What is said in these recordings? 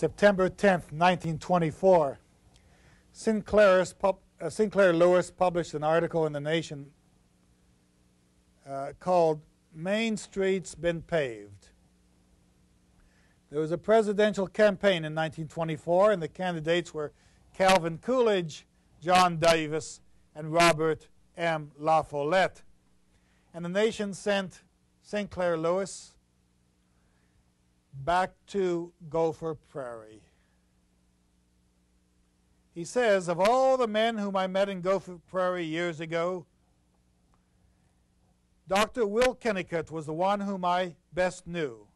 September 10th, 1924, Sinclair Lewis published an article in The Nation called "Main Street's Been Paved." There was a presidential campaign in 1924, and the candidates were Calvin Coolidge, John Davis, and Robert M. La Follette. And The Nation sent Sinclair Lewis back to Gopher, Prairie. He says, "Of all the men whom I met in Gopher Prairie years ago, Dr. Will Kennicott was the one whom I best knew,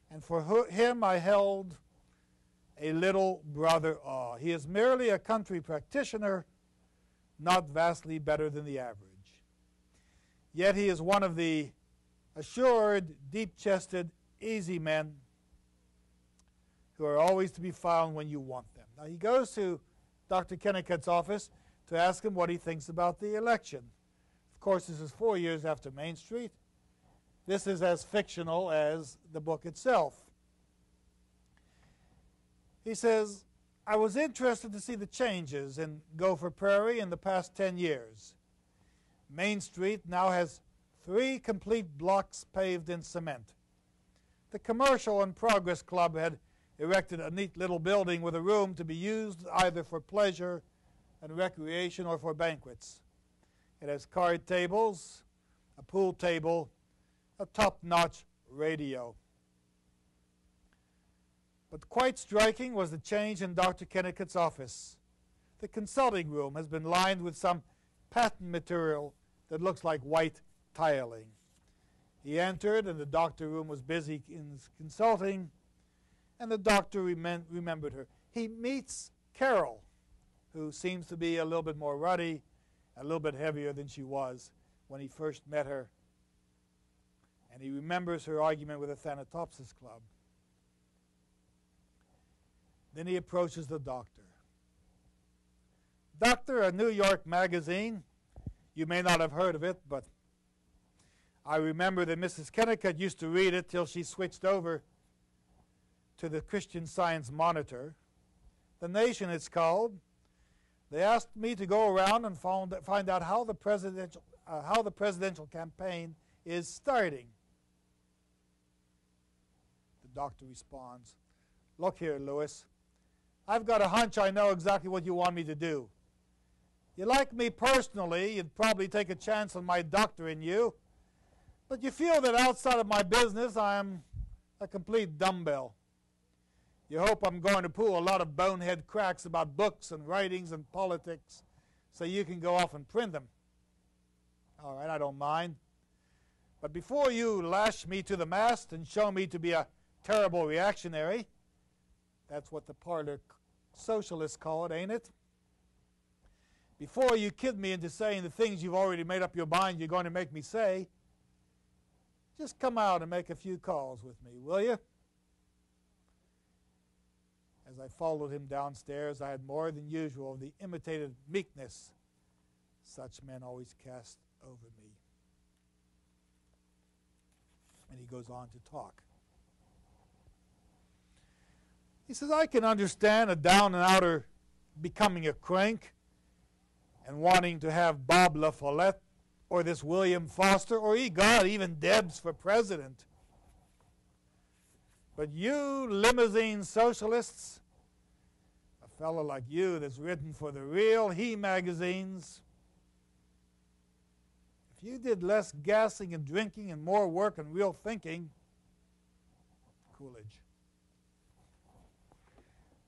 and for him I held a little brother awe. He is merely a country practitioner, not vastly better than the average. Yet he is one of the assured, deep-chested, easy men who are always to be found when you want them." Now he goes to Dr. Kennicott's office to ask him what he thinks about the election. Of course, this is 4 years after Main Street. This is as fictional as the book itself. He says, "I was interested to see the changes in Gopher Prairie in the past 10 years. Main Street now has 3 complete blocks paved in cement. The Commercial and Progress Club had erected a neat little building with a room to be used either for pleasure and recreation or for banquets. It has card tables, a pool table, a top-notch radio. But quite striking was the change in Dr. Kennicott's office. The consulting room has been lined with some patent material that looks like white tiling. He entered, and the doctor room was busy in consulting, and the doctor remembered her. He meets Carol, who seems to be a little bit more ruddy, a little bit heavier than she was when he first met her, and he remembers her argument with the Thanatopsis Club. Then he approaches the doctor. Doctor, a New York magazine. You may not have heard of it, but I remember that Mrs. Kennicott used to read it till she switched over to the Christian Science Monitor. The Nation, it's called. They asked me to go around and find out how the presidential campaign is starting." The doctor responds, "Look here, Lewis. I've got a hunch I know exactly what you want me to do. You like me personally, you'd probably take a chance on my doctoring you, but you feel that outside of my business I'm a complete dumbbell. You hope I'm going to pull a lot of bonehead cracks about books and writings and politics so you can go off and print them. All right, I don't mind. But before you lash me to the mast and show me to be a terrible reactionary," that's what the parlor socialists call it, ain't it? "Before you kid me into saying the things you've already made up your mind you're going to make me say, just come out and make a few calls with me, will you?" As I followed him downstairs, I had more than usual of the imitated meekness such men always cast over me. And he goes on to talk. He says, "I can understand a down-and-outer becoming a crank and wanting to have Bob La Follette or this William Foster or, God, even Debs for president. But you limousine socialists, a fellow like you that's written for the real He magazines, if you did less gassing and drinking and more work and real thinking," Coolidge.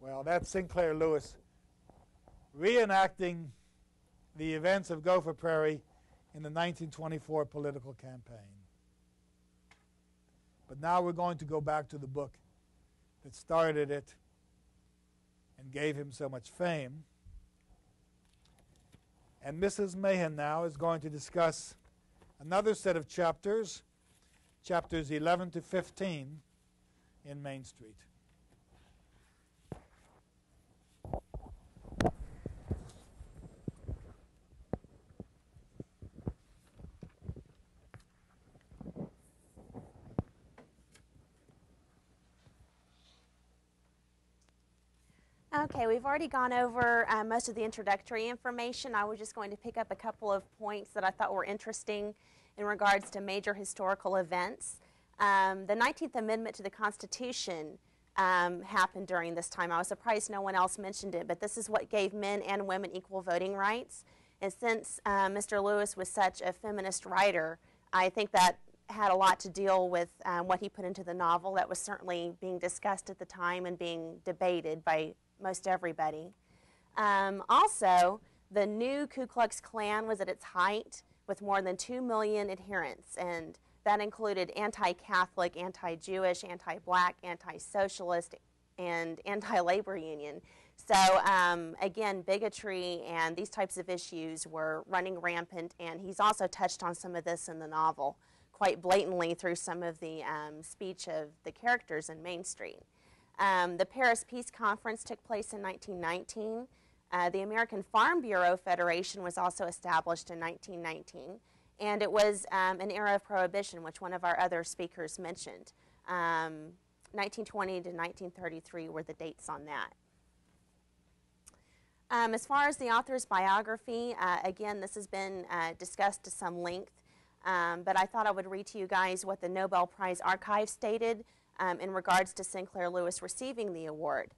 Well, that's Sinclair Lewis reenacting the events of Gopher Prairie in the 1924 political campaign. But now we're going to go back to the book that started it and gave him so much fame. And Mrs. Mahan now is going to discuss another set of chapters, chapters 11 to 15 in Main Street. Okay, we've already gone over most of the introductory information. I was just going to pick up a couple of points that I thought were interesting in regards to major historical events. The 19th Amendment to the Constitution happened during this time. I was surprised no one else mentioned it, but this is what gave men and women equal voting rights. And since Mr. Lewis was such a feminist writer, I think that had a lot to deal with what he put into the novel. That was certainly being discussed at the time and being debated by most everybody. Also, the new Ku Klux Klan was at its height with more than 2 million adherents, and that included anti-Catholic, anti-Jewish, anti-black, anti-socialist, and anti-labor union. So again, bigotry and these types of issues were running rampant, and he's also touched on some of this in the novel quite blatantly through some of the speech of the characters in Main Street. The Paris Peace Conference took place in 1919. The American Farm Bureau Federation was also established in 1919, and it was an era of prohibition, which one of our other speakers mentioned. 1920 to 1933 were the dates on that. As far as the author's biography, again, this has been discussed to some length, but I thought I would read to you guys what the Nobel Prize Archive stated in regards to Sinclair Lewis receiving the award.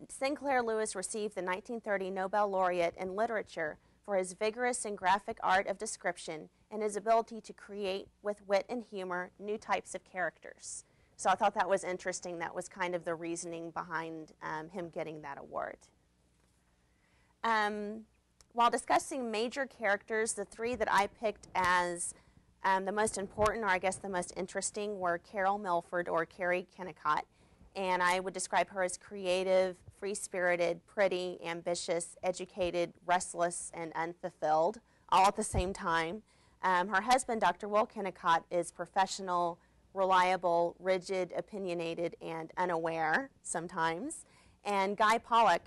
Sinclair Lewis received the 1930 Nobel Laureate in Literature for his vigorous and graphic art of description and his ability to create with wit and humor new types of characters. So I thought that was interesting. That was kind of the reasoning behind him getting that award. While discussing major characters, the three that I picked as the most important, or I guess the most interesting, were Carol Milford, or Carrie Kennicott. And I would describe her as creative, free-spirited, pretty, ambitious, educated, restless, and unfulfilled, all at the same time. Her husband, Dr. Will Kennicott, is professional, reliable, rigid, opinionated, and unaware sometimes. And Guy Pollock,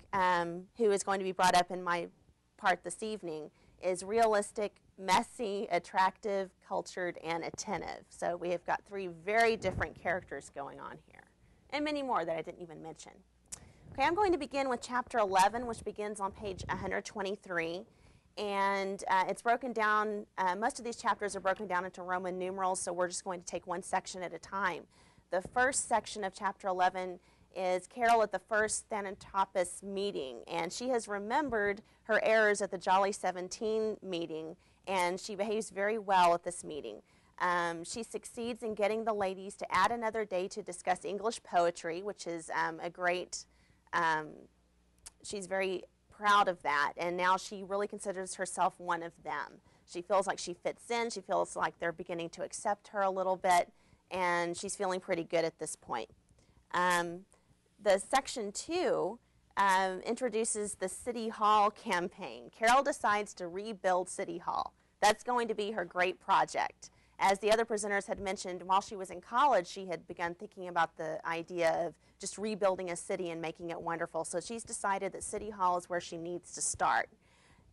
who is going to be brought up in my part this evening, is realistic, messy, attractive, cultured, and attentive. So we have got three very different characters going on here, and many more that I didn't even mention. Okay, I'm going to begin with chapter 11, which begins on page 123. And it's broken down, most of these chapters are broken down into Roman numerals, so we're just going to take one section at a time. The first section of chapter 11 is Carol at the first Thanatopsis meeting, and she has remembered her errors at the Jolly 17 meeting, and she behaves very well at this meeting. She succeeds in getting the ladies to add another day to discuss English poetry, which is a great, she's very proud of that, and now she really considers herself one of them. She feels like she fits in, she feels like they're beginning to accept her a little bit, and she's feeling pretty good at this point. The section 2 introduces the City Hall campaign. Carol decides to rebuild City Hall. That's going to be her great project. As the other presenters had mentioned, while she was in college, she had begun thinking about the idea of just rebuilding a city and making it wonderful. So she's decided that City Hall is where she needs to start.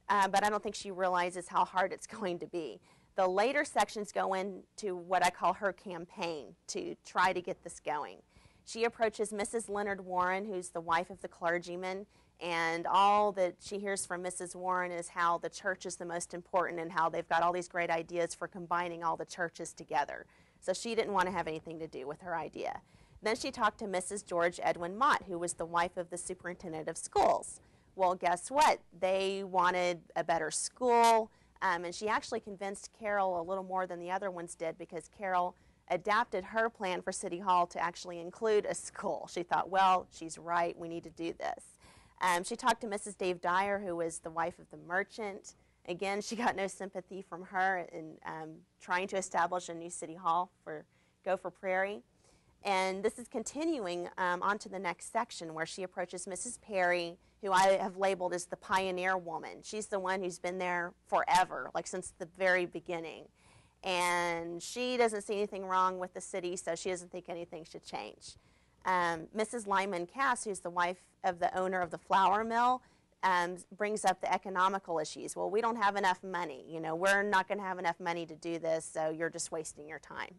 But I don't think she realizes how hard it's going to be. The later sections go into what I call her campaign to try to get this going. She approaches Mrs. Leonard Warren, who's the wife of the clergyman, and all that she hears from Mrs. Warren is how the church is the most important and how they've got all these great ideas for combining all the churches together. So she didn't want to have anything to do with her idea. Then she talked to Mrs. George Edwin Mott, who was the wife of the superintendent of schools. Well, guess what? They wanted a better school, and she actually convinced Carol a little more than the other ones did, because Carol adapted her plan for City Hall to actually include a school. She thought, well, she's right, we need to do this. She talked to Mrs. Dave Dyer, who was the wife of the merchant. Again, she got no sympathy from her in trying to establish a new City Hall for Gopher, Prairie. And this is continuing on to the next section, where she approaches Mrs. Perry, who I have labeled as the pioneer woman. She's the one who's been there forever, like since the very beginning. And she doesn't see anything wrong with the city, so she doesn't think anything should change. Mrs. Lyman Cass, who's the wife of the owner of the flour mill, brings up the economical issues. Well, we don't have enough money. You know, we're not going to have enough money to do this, so you're just wasting your time.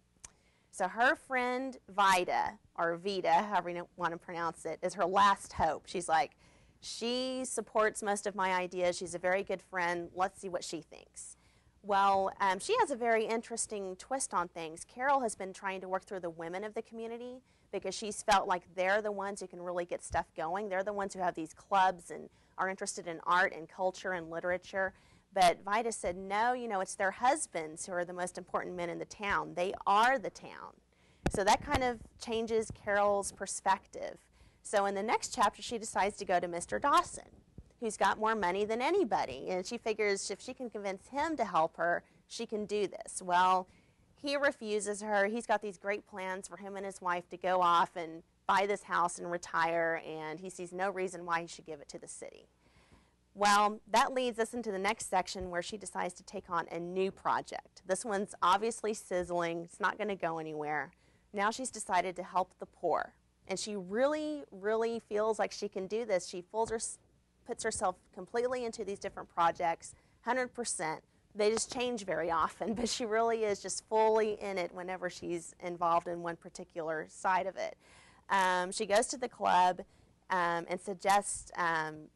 So her friend Vida or Vita, however you want to pronounce it, is her last hope. She's like, she supports most of my ideas. She's a very good friend. Let's see what she thinks. Well, she has a very interesting twist on things. Carol has been trying to work through the women of the community because she's felt like they're the ones who can really get stuff going. They're the ones who have these clubs and are interested in art and culture and literature. But Vita said, no, you know, it's their husbands who are the most important men in the town. They are the town. So that kind of changes Carol's perspective. So in the next chapter, she decides to go to Mr. Dawson, who's got more money than anybody. And she figures if she can convince him to help her, she can do this. Well, he refuses her. He's got these great plans for him and his wife to go off and buy this house and retire, and he sees no reason why he should give it to the city. Well, that leads us into the next section where she decides to take on a new project. This one's obviously sizzling. It's not going to go anywhere. Now she's decided to help the poor. And she really, really feels like she can do this. She puts herself completely into these different projects, 100%. They just change very often, but she really is just fully in it whenever she's involved in one particular side of it. She goes to the club and suggests,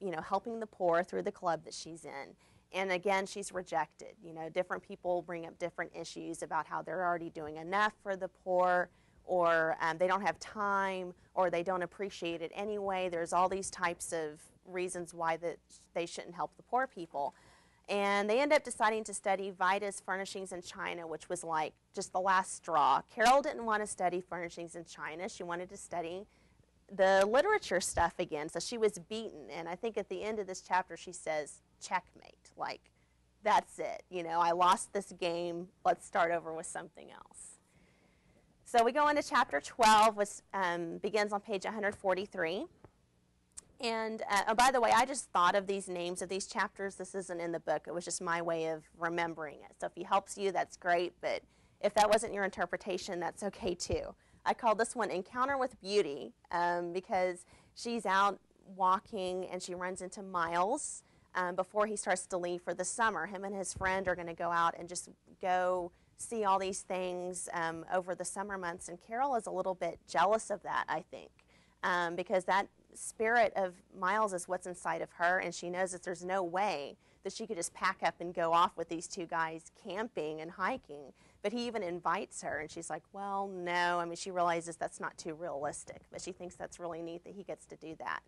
you know, helping the poor through the club that she's in. And again, she's rejected. You know, different people bring up different issues about how they're already doing enough for the poor, or they don't have time, or they don't appreciate it anyway. There's all these types of reasons why that they shouldn't help the poor people. And they end up deciding to study Vita's furnishings in China, which was like just the last straw. Carol didn't want to study furnishings in China. She wanted to study the literature stuff again. So she was beaten. And I think at the end of this chapter, she says, checkmate. Like, that's it. You know, I lost this game. Let's start over with something else. So we go into chapter 12, which begins on page 143. And oh, by the way, I just thought of these names of these chapters. This isn't in the book. It was just my way of remembering it. So if it helps you, that's great. But if that wasn't your interpretation, that's okay too. I call this one Encounter with Beauty because she's out walking and she runs into Miles before he starts to leave for the summer. Him and his friend are going to go out and just go see all these things over the summer months. And Carol is a little bit jealous of that, I think, because that spirit of Miles is what's inside of her, and she knows that there's no way that she could just pack up and go off with these two guys camping and hiking. But he even invites her, and she's like, well, no. I mean, she realizes that's not too realistic, but she thinks that's really neat that he gets to do that.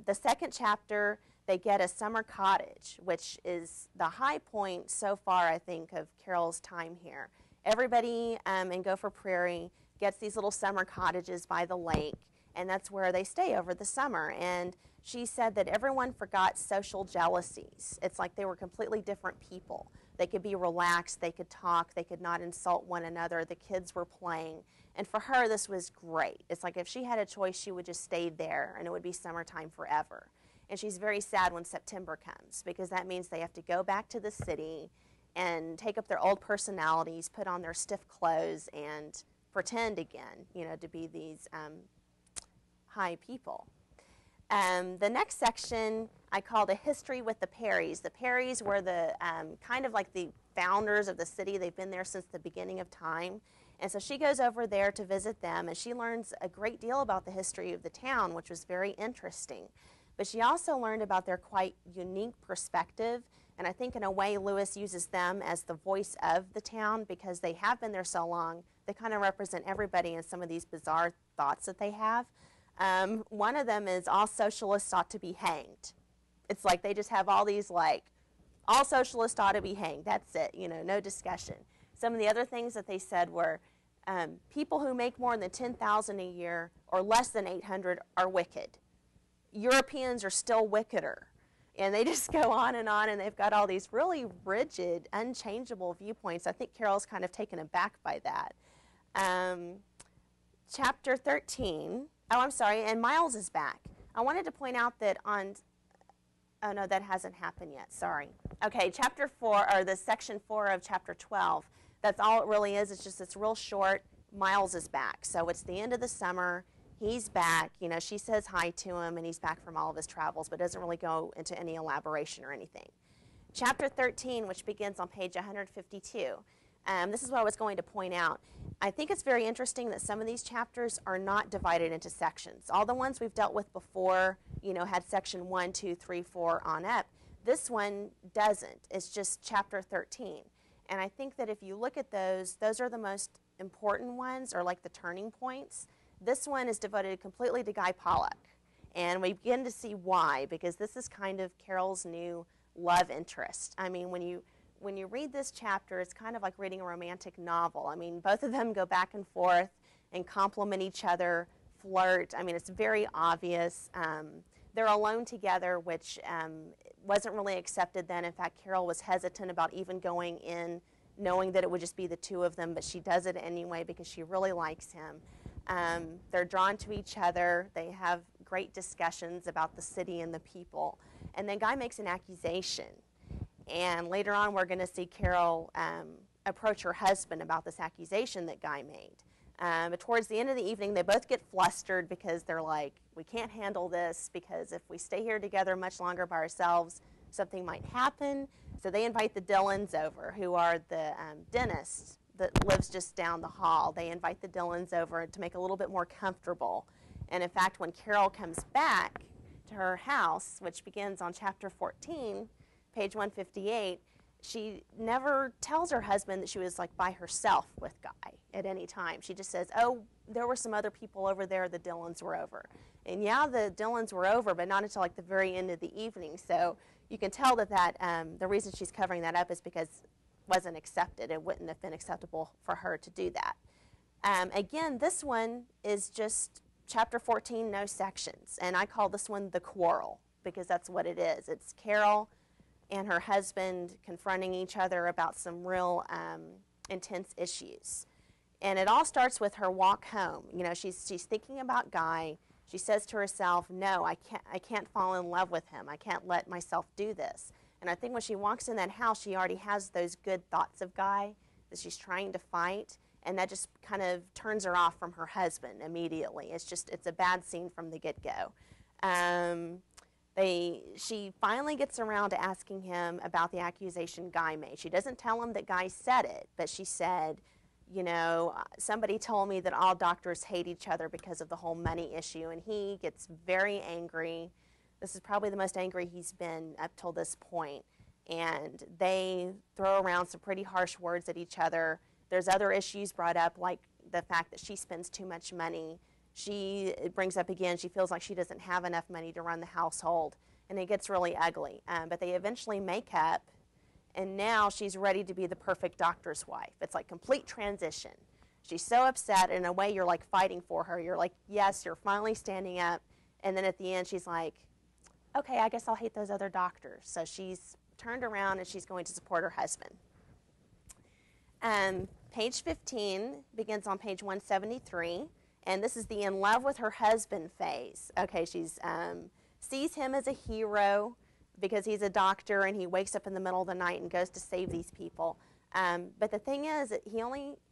The second chapter, they get a summer cottage, which is the high point so far, I think, of Carol's time here. Everybody in Gopher Prairie gets these little summer cottages by the lake, and that's where they stay over the summer. And she said that everyone forgot social jealousies. It's like they were completely different people. They could be relaxed, they could talk, they could not insult one another, the kids were playing. And for her, this was great. It's like if she had a choice, she would just stay there, and it would be summertime forever. And she's very sad when September comes, because that means they have to go back to the city and take up their old personalities, put on their stiff clothes, and pretend again, you know, to be these high people. The next section I call the history with the Prairies. The Prairies were the kind of like the founders of the city. They've been there since the beginning of time. And so she goes over there to visit them, and she learns a great deal about the history of the town, which was very interesting. But she also learned about their quite unique perspective, and I think in a way Lewis uses them as the voice of the town because they have been there so long. They kind of represent everybody in some of these bizarre thoughts that they have. One of them is all socialists ought to be hanged. It's like they just have all these like, all socialists ought to be hanged. That's it, you know, no discussion. Some of the other things that they said were people who make more than $10,000 a year or less than 800 are wicked. Europeans are still wickeder. And they just go on, and they've got all these really rigid, unchangeable viewpoints. I think Carol's kind of taken aback by that. Chapter 13, oh, I'm sorry, and Miles is back. I wanted to point out that on, oh no, that hasn't happened yet, sorry. Okay, chapter 4, or the section 4 of chapter 12, that's all it really is. It's just, it's real short. Miles is back. So it's the end of the summer. He's back. You know, she says hi to him, and he's back from all of his travels, but doesn't really go into any elaboration or anything. Chapter 13, which begins on page 152. This is what I was going to point out. I think it's very interesting that some of these chapters are not divided into sections. All the ones we've dealt with before, you know, had section 1, 2, 3, 4 on up. This one doesn't. It's just chapter 13. And I think that if you look at those are the most important ones, or like the turning points. This one is devoted completely to Guy Pollock. And we begin to see why, because this is kind of Carol's new love interest. I mean, when you read this chapter, it's kind of like reading a romantic novel. I mean, both of them go back and forth and compliment each other, flirt. I mean, it's very obvious. They're alone together, which wasn't really accepted then. In fact, Carol was hesitant about even going in, knowing that it would just be the two of them, but she does it anyway because she really likes him. They're drawn to each other. They have great discussions about the city and the people. And then Guy makes an accusation. And later on, we're going to see Carol approach her husband about this accusation that Guy made. But towards the end of the evening, they both get flustered because they're like, we can't handle this, because if we stay here together much longer by ourselves, something might happen. So they invite the Dillons over, who are the dentist that lives just down the hall. They invite the Dillons over to make it a little bit more comfortable. And in fact, when Carol comes back to her house, which begins on chapter 14, page 158, she never tells her husband that she was like by herself with Guy at any time. She just says, oh, there were some other people over there, the Dillons were over. And yeah, the Dillons were over, but not until like the very end of the evening. So you can tell that the reason she's covering that up is because it wasn't accepted. It wouldn't have been acceptable for her to do that. Again, this one is just chapter 14, no sections. And I call this one the quarrel, because that's what it is. It's Carol and her husband confronting each other about some real intense issues. And it all starts with her walk home. You know, she's thinking about Guy. She says to herself, no, I can't fall in love with him. I can't let myself do this. And I think when she walks in that house, she already has those good thoughts of Guy that she's trying to fight. And that just kind of turns her off from her husband immediately. It's a bad scene from the get-go. She finally gets around to asking him about the accusation Guy made. She doesn't tell him that Guy said it, but she said, you know, somebody told me that all doctors hate each other because of the whole money issue, and he gets very angry. This is probably the most angry he's been up till this point. And they throw around some pretty harsh words at each other. There's other issues brought up, like the fact that she spends too much money. It brings up again, she feels like she doesn't have enough money to run the household, and it gets really ugly. But they eventually make up, and now she's ready to be the perfect doctor's wife. It's like complete transition. She's so upset, in a way you're like fighting for her. You're like, yes, you're finally standing up. And then at the end she's like, okay, I guess I'll hate those other doctors. So she's turned around and she's going to support her husband. Page 15 begins on page 173. And this is the in love with her husband phase. Okay, she's sees him as a hero because he's a doctor and he wakes up in the middle of the night and goes to save these people. But the thing is, that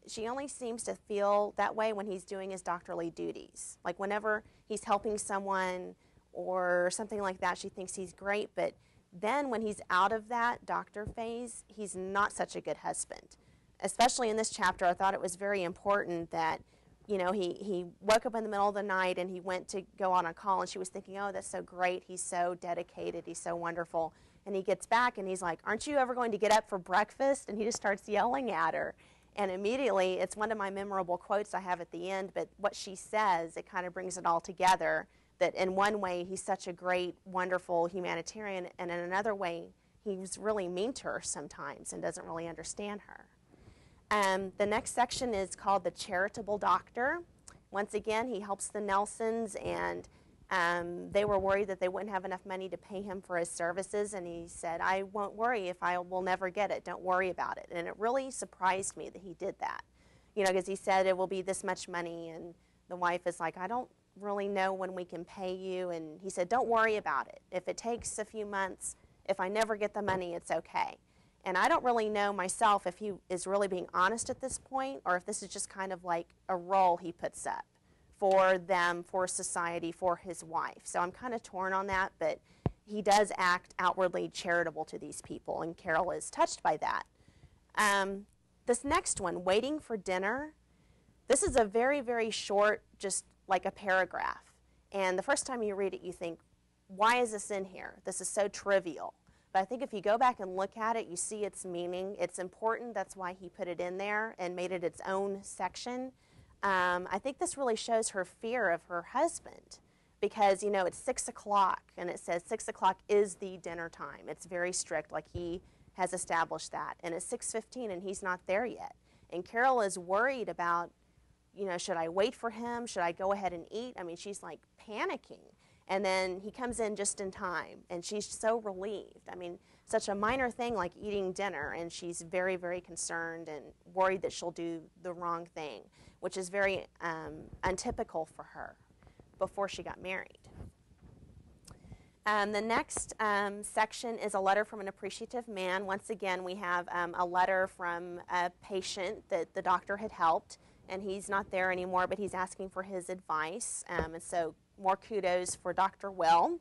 she only seems to feel that way when he's doing his doctorly duties. Like whenever he's helping someone or something like that, she thinks he's great. But then when he's out of that doctor phase, he's not such a good husband. Especially in this chapter, I thought it was very important that, you know, he woke up in the middle of the night and he went to go on a call, and she was thinking, oh, that's so great. He's so dedicated. He's so wonderful. And he gets back and he's like, aren't you ever going to get up for breakfast? And he just starts yelling at her. And immediately, it's one of my memorable quotes I have at the end, but what she says, it kind of brings it all together, that in one way, he's such a great, wonderful humanitarian, and in another way, he's really mean to her sometimes and doesn't really understand her. The next section is called The Charitable Doctor. Once again, he helps the Nelsons, and they were worried that they wouldn't have enough money to pay him for his services, and he said, I won't worry if I will never get it. Don't worry about it. And it really surprised me that he did that, you know, because he said it will be this much money, and the wife is like, I don't really know when we can pay you. And he said, don't worry about it. If it takes a few months, if I never get the money, it's okay. And I don't really know myself if he is really being honest at this point, or if this is just kind of like a role he puts up for them, for society, for his wife. So I'm kind of torn on that, but he does act outwardly charitable to these people, and Carol is touched by that. This next one, Waiting for Dinner, This is a very, very short, just like a paragraph. And the first time you read it, you think, why is this in here? This is so trivial. But I think if you go back and look at it, you see its meaning. It's important. That's why he put it in there and made it its own section. I think this really shows her fear of her husband because, you know, it's 6 o'clock and it says 6 o'clock is the dinner time. It's very strict, like he has established that. And it's 6:15 and he's not there yet. And Carol is worried about, you know, should I wait for him? Should I go ahead and eat? I mean, she's like panicking. And then he comes in just in time, and she's so relieved. I mean, such a minor thing like eating dinner, and she's very, very concerned and worried that she'll do the wrong thing, which is very untypical for her before she got married. The next section is a letter from an appreciative man. Once again, we have a letter from a patient that the doctor had helped, and he's not there anymore, but he's asking for his advice, and so more kudos for Dr. Will.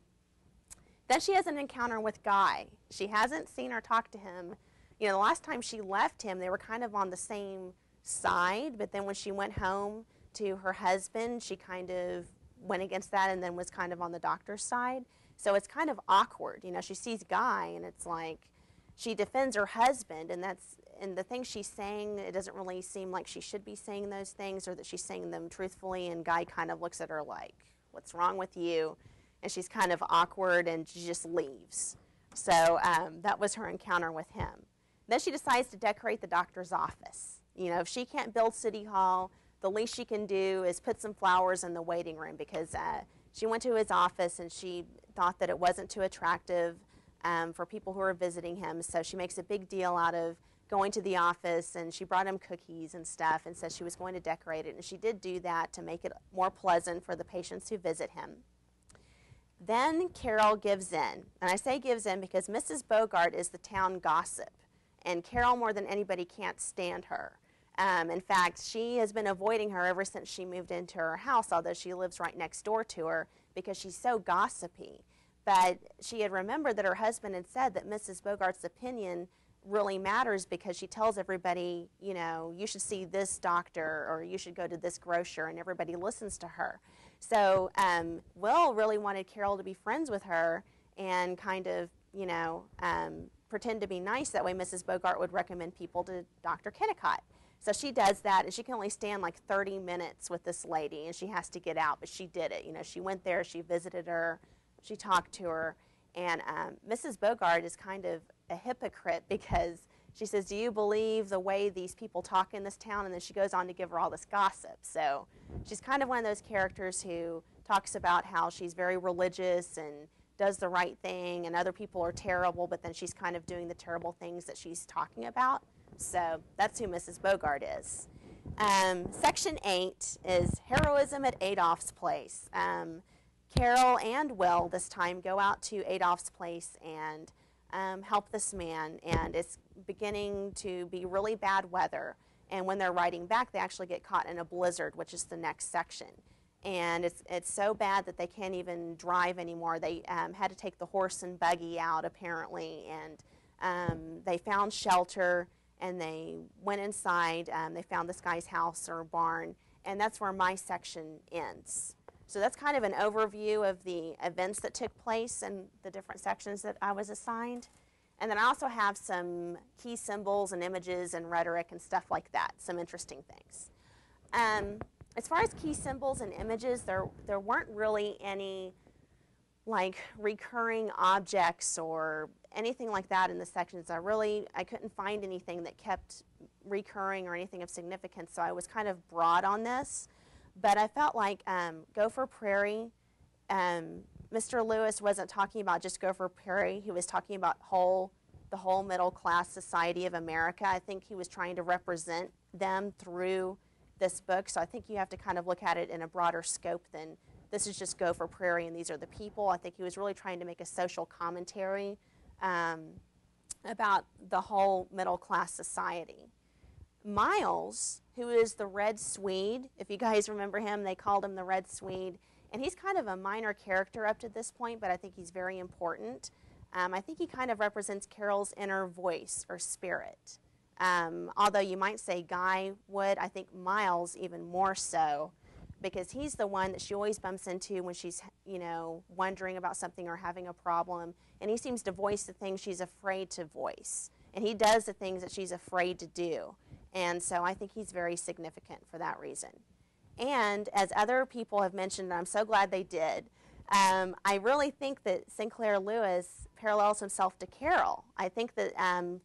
Then she has an encounter with Guy. She hasn't seen or talked to him. You know, the last time she left him, they were kind of on the same side, but then when she went home to her husband, she kind of went against that and then was kind of on the doctor's side. So it's kind of awkward. You know, she sees Guy, and it's like she defends her husband, and the things she's saying, it doesn't really seem like she should be saying those things or that she's saying them truthfully, and Guy kind of looks at her like, what's wrong with you? And she's kind of awkward, and she just leaves. So that was her encounter with him. Then she decides to decorate the doctor's office. You know, if she can't build City Hall, the least she can do is put some flowers in the waiting room, because she went to his office and she thought that it wasn't too attractive for people who are visiting him. So she makes a big deal out of going to the office, and she brought him cookies and stuff and said she was going to decorate it. And she did do that to make it more pleasant for the patients who visit him. Then Carol gives in. And I say gives in because Mrs. Bogart is the town gossip. And Carol, more than anybody, can't stand her. In fact, she has been avoiding her ever since she moved into her house, although she lives right next door to her, because she's so gossipy. But she had remembered that her husband had said that Mrs. Bogart's opinion really matters because she tells everybody, you know, you should see this doctor or you should go to this grocer, and everybody listens to her. So Will really wanted Carol to be friends with her and kind of, you know, pretend to be nice. That way Mrs. Bogart would recommend people to Dr. Kennicott. So she does that, and she can only stand like 30 minutes with this lady, and she has to get out, but she did it. You know, she went there, she visited her, she talked to her, and Mrs. Bogart is kind of a hypocrite because she says, do you believe the way these people talk in this town? And then she goes on to give her all this gossip. So she's kind of one of those characters who talks about how she's very religious and does the right thing, and other people are terrible, but then she's kind of doing the terrible things that she's talking about. So that's who Mrs. Bogart is. Section 8 is heroism at Adolph's place. Carol and Will this time go out to Adolph's place and help this man, and it's beginning to be really bad weather. And when they're riding back, they actually get caught in a blizzard, which is the next section. And it's so bad that they can't even drive anymore. They had to take the horse and buggy out, apparently, and they found shelter, and they went inside. They found this guy's house or barn, and that's where my section ends. So that's kind of an overview of the events that took place in the different sections that I was assigned. And then I also have some key symbols and images and rhetoric and stuff like that, some interesting things. As far as key symbols and images, there weren't really any like recurring objects or anything like that in the sections. I couldn't find anything that kept recurring or anything of significance, so I was kind of broad on this. But I felt like Gopher, Prairie, Mr. Lewis wasn't talking about just Gopher, Prairie. He was talking about the whole middle class society of America. I think he was trying to represent them through this book. So I think you have to kind of look at it in a broader scope than this is just Gopher, Prairie, and these are the people. I think he was really trying to make a social commentary about the whole middle class society. Miles, who is the Red Swede, if you guys remember him, they called him the Red Swede, and he's kind of a minor character up to this point, but I think he's very important. I think he kind of represents Carol's inner voice or spirit. Although you might say Guy would, I think Miles even more so, because he's the one that she always bumps into when she's, you know, wondering about something or having a problem, and he seems to voice the things she's afraid to voice, and he does the things that she's afraid to do, and so I think he's very significant for that reason. And as other people have mentioned, and I'm so glad they did, I really think that Sinclair Lewis parallels himself to Carol. I think that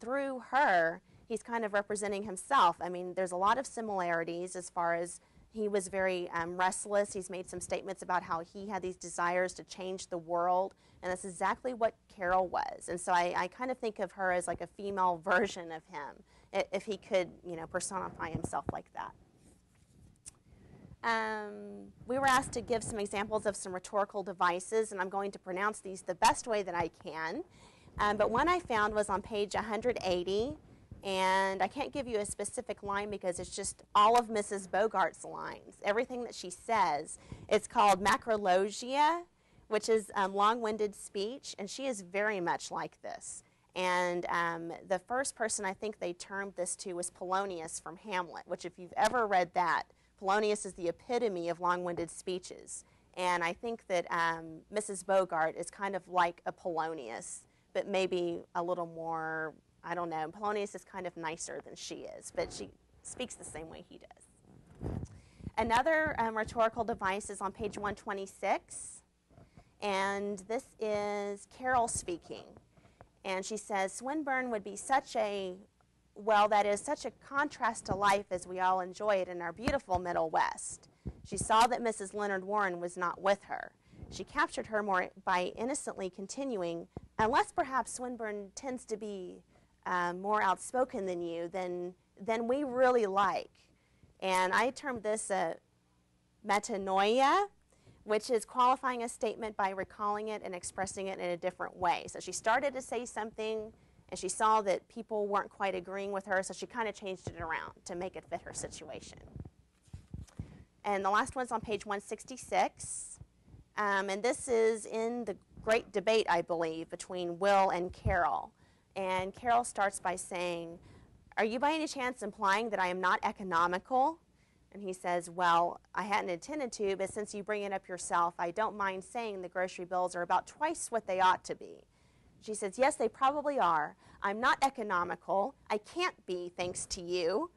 through her, he's kind of representing himself. I mean, there's a lot of similarities as far as he was very restless. He's made some statements about how he had these desires to change the world, and that's exactly what Carol was. And so I kind of think of her as like a female version of him, if he could, you know, personify himself like that. We were asked to give some examples of some rhetorical devices, and I'm going to pronounce these the best way that I can. But one I found was on page 180, and I can't give you a specific line because it's just all of Mrs. Bogart's lines. Everything that she says. It's called macrologia, which is long-winded speech, and she is very much like this. And the first person I think they termed this to was Polonius from Hamlet, which if you've ever read that, Polonius is the epitome of long-winded speeches. And I think that Mrs. Bogart is kind of like a Polonius, but maybe a little more, I don't know. Polonius is kind of nicer than she is, but she speaks the same way he does. Another rhetorical device is on page 126, and this is Carol speaking. And she says, Swinburne would be such a, well, that is such a contrast to life as we all enjoy it in our beautiful Middle West. She saw that Mrs. Leonard Warren was not with her. She captured her more by innocently continuing, unless perhaps Swinburne tends to be more outspoken than you, than we really like. And I termed this a metanoia, which is qualifying a statement by recalling it and expressing it in a different way. So she started to say something, and she saw that people weren't quite agreeing with her, so she kind of changed it around to make it fit her situation. And the last one's on page 166. And this is in the great debate, I believe, between Will and Carol. And Carol starts by saying, are you by any chance implying that I am not economical? And he says, well, I hadn't intended to, but since you bring it up yourself, I don't mind saying the grocery bills are about twice what they ought to be. She says, yes, they probably are. I'm not economical. I can't be, thanks to you.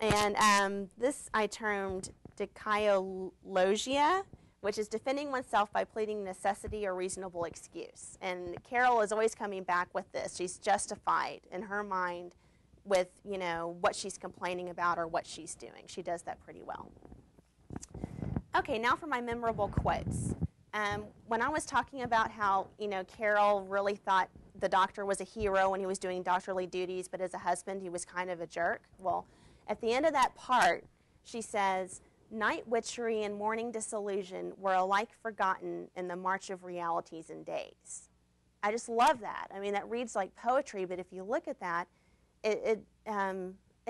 And this I termed dikaiologia, which is defending oneself by pleading necessity or reasonable excuse. And Carol is always coming back with this. She's justified in her mind with, you know, what she's complaining about or what she's doing. She does that pretty well. Okay, now for my memorable quotes. When I was talking about how, you know, Carol really thought the doctor was a hero when he was doing doctorly duties, but as a husband he was kind of a jerk. Well, at the end of that part, she says, night witchery and morning disillusion were alike forgotten in the march of realities and days. I just love that. I mean, that reads like poetry, but if you look at that, it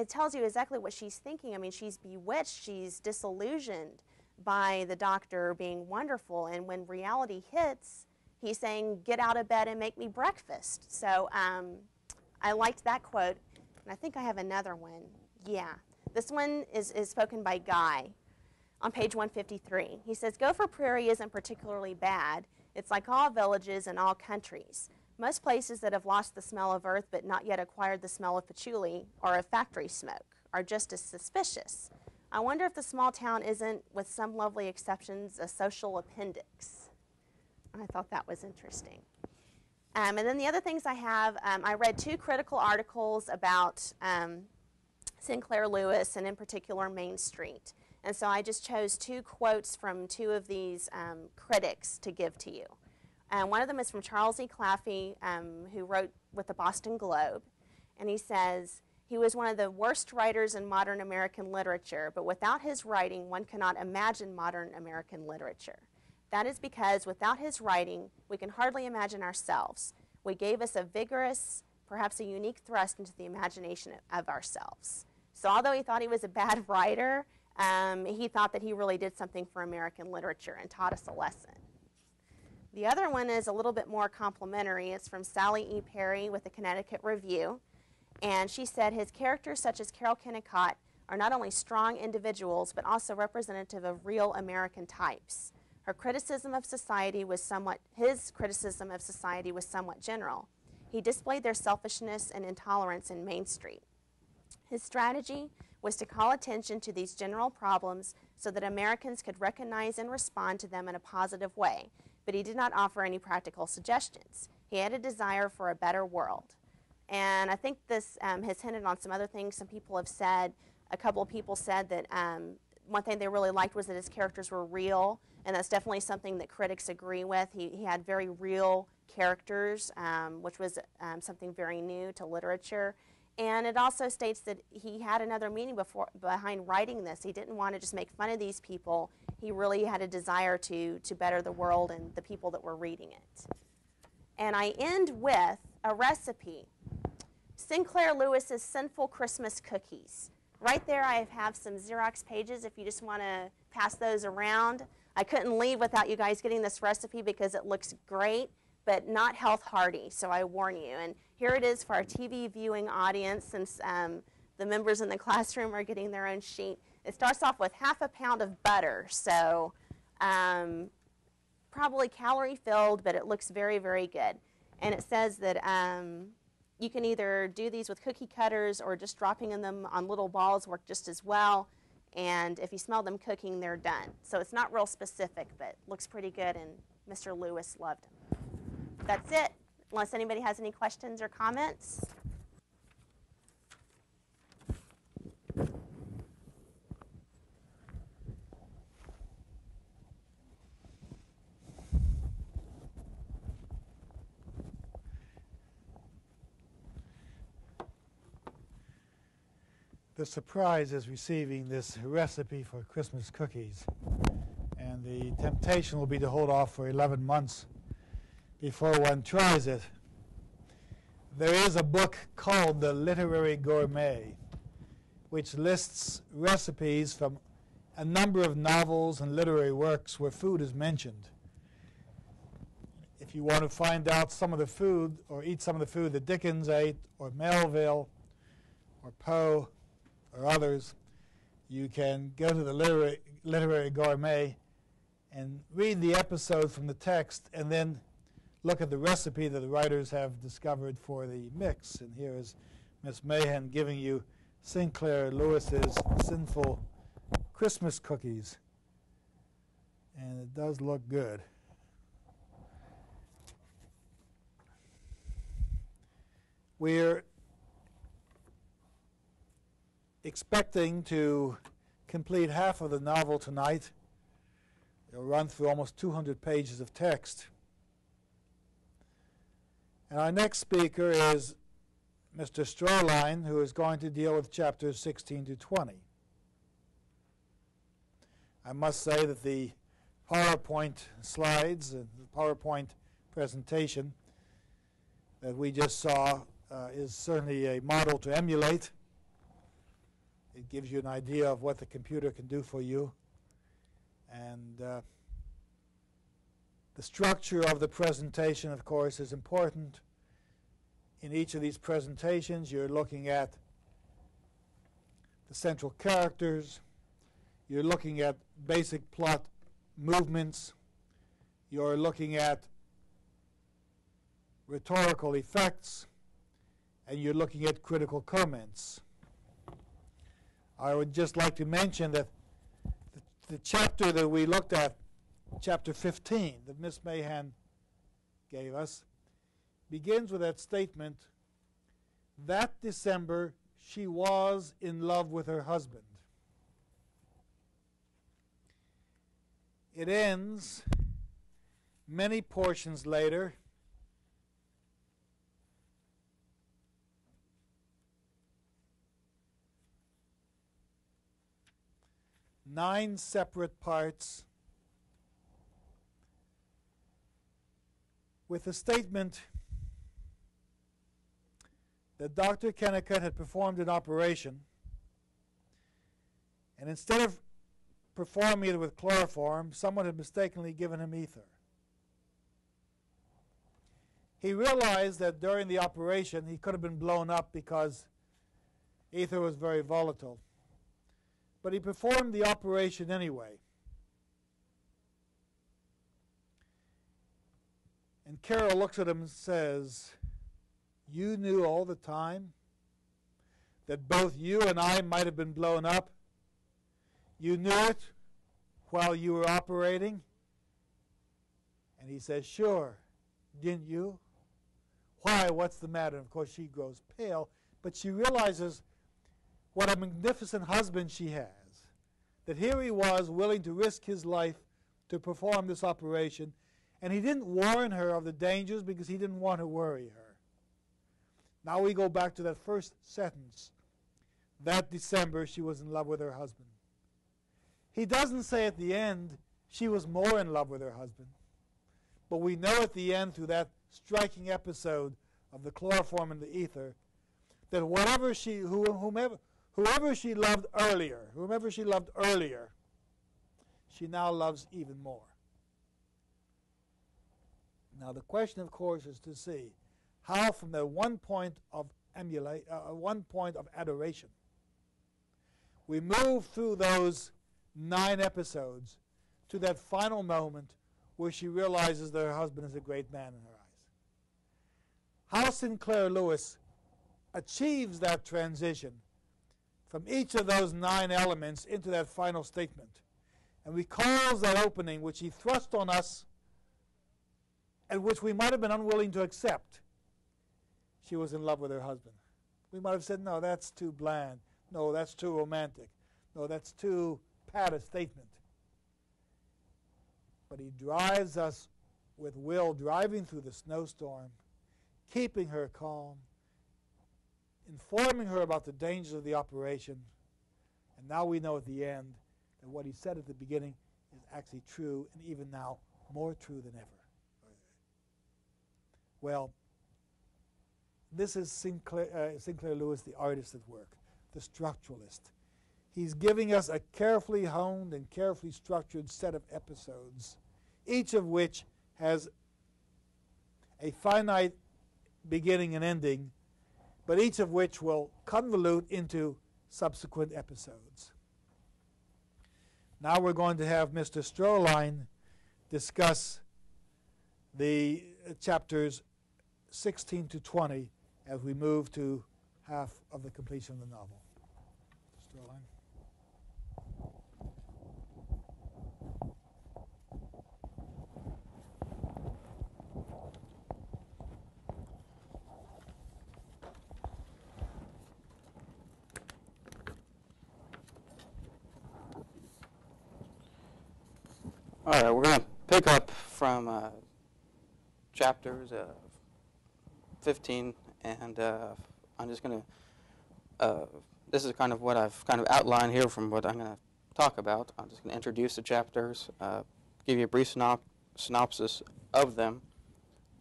tells you exactly what she's thinking. I mean, she's bewitched, she's disillusioned by the doctor being wonderful, and when reality hits, he's saying, get out of bed and make me breakfast. So I liked that quote, and I think I have another one. Yeah, this one is spoken by Guy on page 153. He says, Gopher Prairie isn't particularly bad. It's like all villages and all countries. Most places that have lost the smell of earth but not yet acquired the smell of patchouli or of factory smoke are just as suspicious. I wonder if the small town isn't, with some lovely exceptions, a social appendix. I thought that was interesting. And then the other things I have, I read 2 critical articles about Sinclair Lewis, and in particular Main Street. And so I just chose 2 quotes from 2 of these critics to give to you. One of them is from Charles E. Claffey, who wrote with the Boston Globe. And he says, he was one of the worst writers in modern American literature, but without his writing, one cannot imagine modern American literature. That is because without his writing, we can hardly imagine ourselves. We gave us a vigorous, perhaps a unique thrust into the imagination of ourselves. So although he thought he was a bad writer, he thought that he really did something for American literature and taught us a lesson. The other one is a little bit more complimentary. It's from Sally E. Perry with the Connecticut Review. And she said his characters, such as Carol Kennicott, are not only strong individuals, but also representative of real American types. His criticism of society was somewhat general. He displayed their selfishness and intolerance in Main Street. His strategy was to call attention to these general problems so that Americans could recognize and respond to them in a positive way, but he did not offer any practical suggestions. He had a desire for a better world. And I think this has hinted on some other things some people have said. A couple of people said that one thing they really liked was that his characters were real, and that's definitely something that critics agree with. He had very real characters, which was something very new to literature. And it also states that he had another meaning behind writing this. He didn't want to just make fun of these people. He really had a desire to better the world and the people that were reading it. And I end with a recipe. Sinclair Lewis's Sinful Christmas Cookies. Right there I have some Xerox pages if you just want to pass those around. I couldn't leave without you guys getting this recipe because it looks great, but not health hardy, so I warn you. And here it is for our TV viewing audience, since the members in the classroom are getting their own sheet. It starts off with half a pound of butter, so probably calorie filled, but it looks very, very good. And it says that you can either do these with cookie cutters or just dropping them on little balls work just as well. And if you smell them cooking, they're done. So it's not real specific, but looks pretty good, and Mr. Lewis loved them. That's it, unless anybody has any questions or comments. The surprise is receiving this recipe for Christmas cookies. And the temptation will be to hold off for 11 months before one tries it. There is a book called The Literary Gourmet, which lists recipes from a number of novels and literary works where food is mentioned. If you want to find out some of the food, or eat some of the food that Dickens ate, or Melville, or Poe, or others, you can go to the Literary Gourmet and read the episode from the text, and then look at the recipe that the writers have discovered for the mix. And here is Miss Mahan giving you Sinclair Lewis's Sinful Christmas Cookies. And it does look good. We're expecting to complete half of the novel tonight. It'll run through almost 200 pages of text. And our next speaker is Mr. Strawline, who is going to deal with chapters 16 to 20. I must say that the PowerPoint slides and the PowerPoint presentation that we just saw is certainly a model to emulate. It gives you an idea of what the computer can do for you. And the structure of the presentation, of course, is important. In each of these presentations, you're looking at the central characters. You're looking at basic plot movements. You're looking at rhetorical effects. And you're looking at critical comments. I would just like to mention that the chapter that we looked at, chapter 15, that Miss Mahan gave us, begins with that statement, that December she was in love with her husband. It ends many portions later, nine separate parts, with the statement that Dr. Kennicott had performed an operation, and instead of performing it with chloroform, someone had mistakenly given him ether. He realized that during the operation he could have been blown up because ether was very volatile. But he performed the operation anyway. And Carol looks at him and says, "You knew all the time that both you and I might have been blown up? You knew it while you were operating?" And he says, "Sure. Didn't you?" "Why? What's the matter?" And of course, she grows pale, but she realizes what a magnificent husband she has. That here he was willing to risk his life to perform this operation, and he didn't warn her of the dangers because he didn't want to worry her. Now we go back to that first sentence. That December, she was in love with her husband. He doesn't say at the end she was more in love with her husband. But we know at the end, through that striking episode of the chloroform and the ether, that whoever she loved earlier, she now loves even more. Now the question, of course, is to see how, from the one point of adoration, we move through those 9 episodes to that final moment where she realizes that her husband is a great man in her eyes. How Sinclair Lewis achieves that transition from each of those 9 elements into that final statement, and recalls that opening which he thrust on us and which we might have been unwilling to accept. She was in love with her husband. We might have said, "No, that's too bland. No, that's too romantic. No, that's too pat a statement." But he drives us with Will driving through the snowstorm, keeping her calm, informing her about the dangers of the operation. And now we know at the end that what he said at the beginning is actually true, and even now more true than ever. Well, this is Sinclair Lewis, the artist at work, the structuralist. He's giving us a carefully honed and carefully structured set of episodes, each of which has a finite beginning and ending, but each of which will convolute into subsequent episodes. Now we're going to have Mr. Strohlein discuss the chapters 16 to 20 as we move to half of the completion of the novel. Strohlein. All right, we're going to pick up from chapters 15, and I'm just going to, this is kind of what I've kind of outlined here from what I'm going to talk about. I'm just going to introduce the chapters, give you a brief synopsis of them,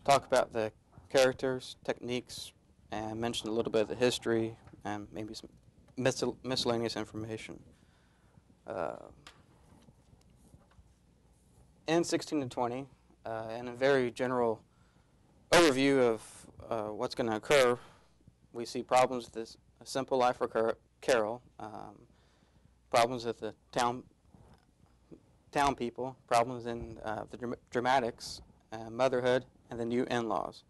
talk about the characters, techniques, and mention a little bit of the history, and maybe some miscellaneous information. In 16 to 20, and a very general overview of what's going to occur, we see problems with this a simple life for Carol, problems with the town people, problems in the dramatics, motherhood, and the new in-laws.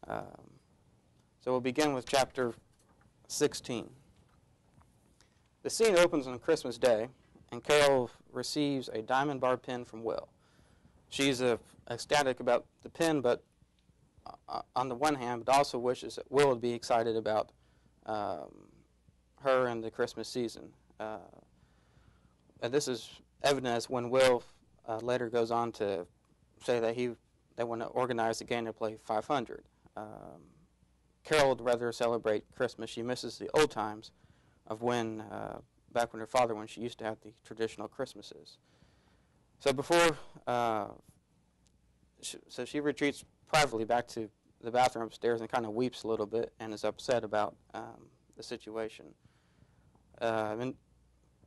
So we'll begin with chapter 16. The scene opens on Christmas Day, and Carol receives a diamond bar pin from Will. She's ecstatic about the pin, but on the one hand, but also wishes that Will would be excited about her and the Christmas season. And this is evident as when Will later goes on to say that they want to organize the game to play 500. Carol would rather celebrate Christmas. She misses the old times of when, back when her father, when she used to have the traditional Christmases. So before, so she retreats privately back to the bathroom upstairs and kind of weeps a little bit and is upset about the situation. And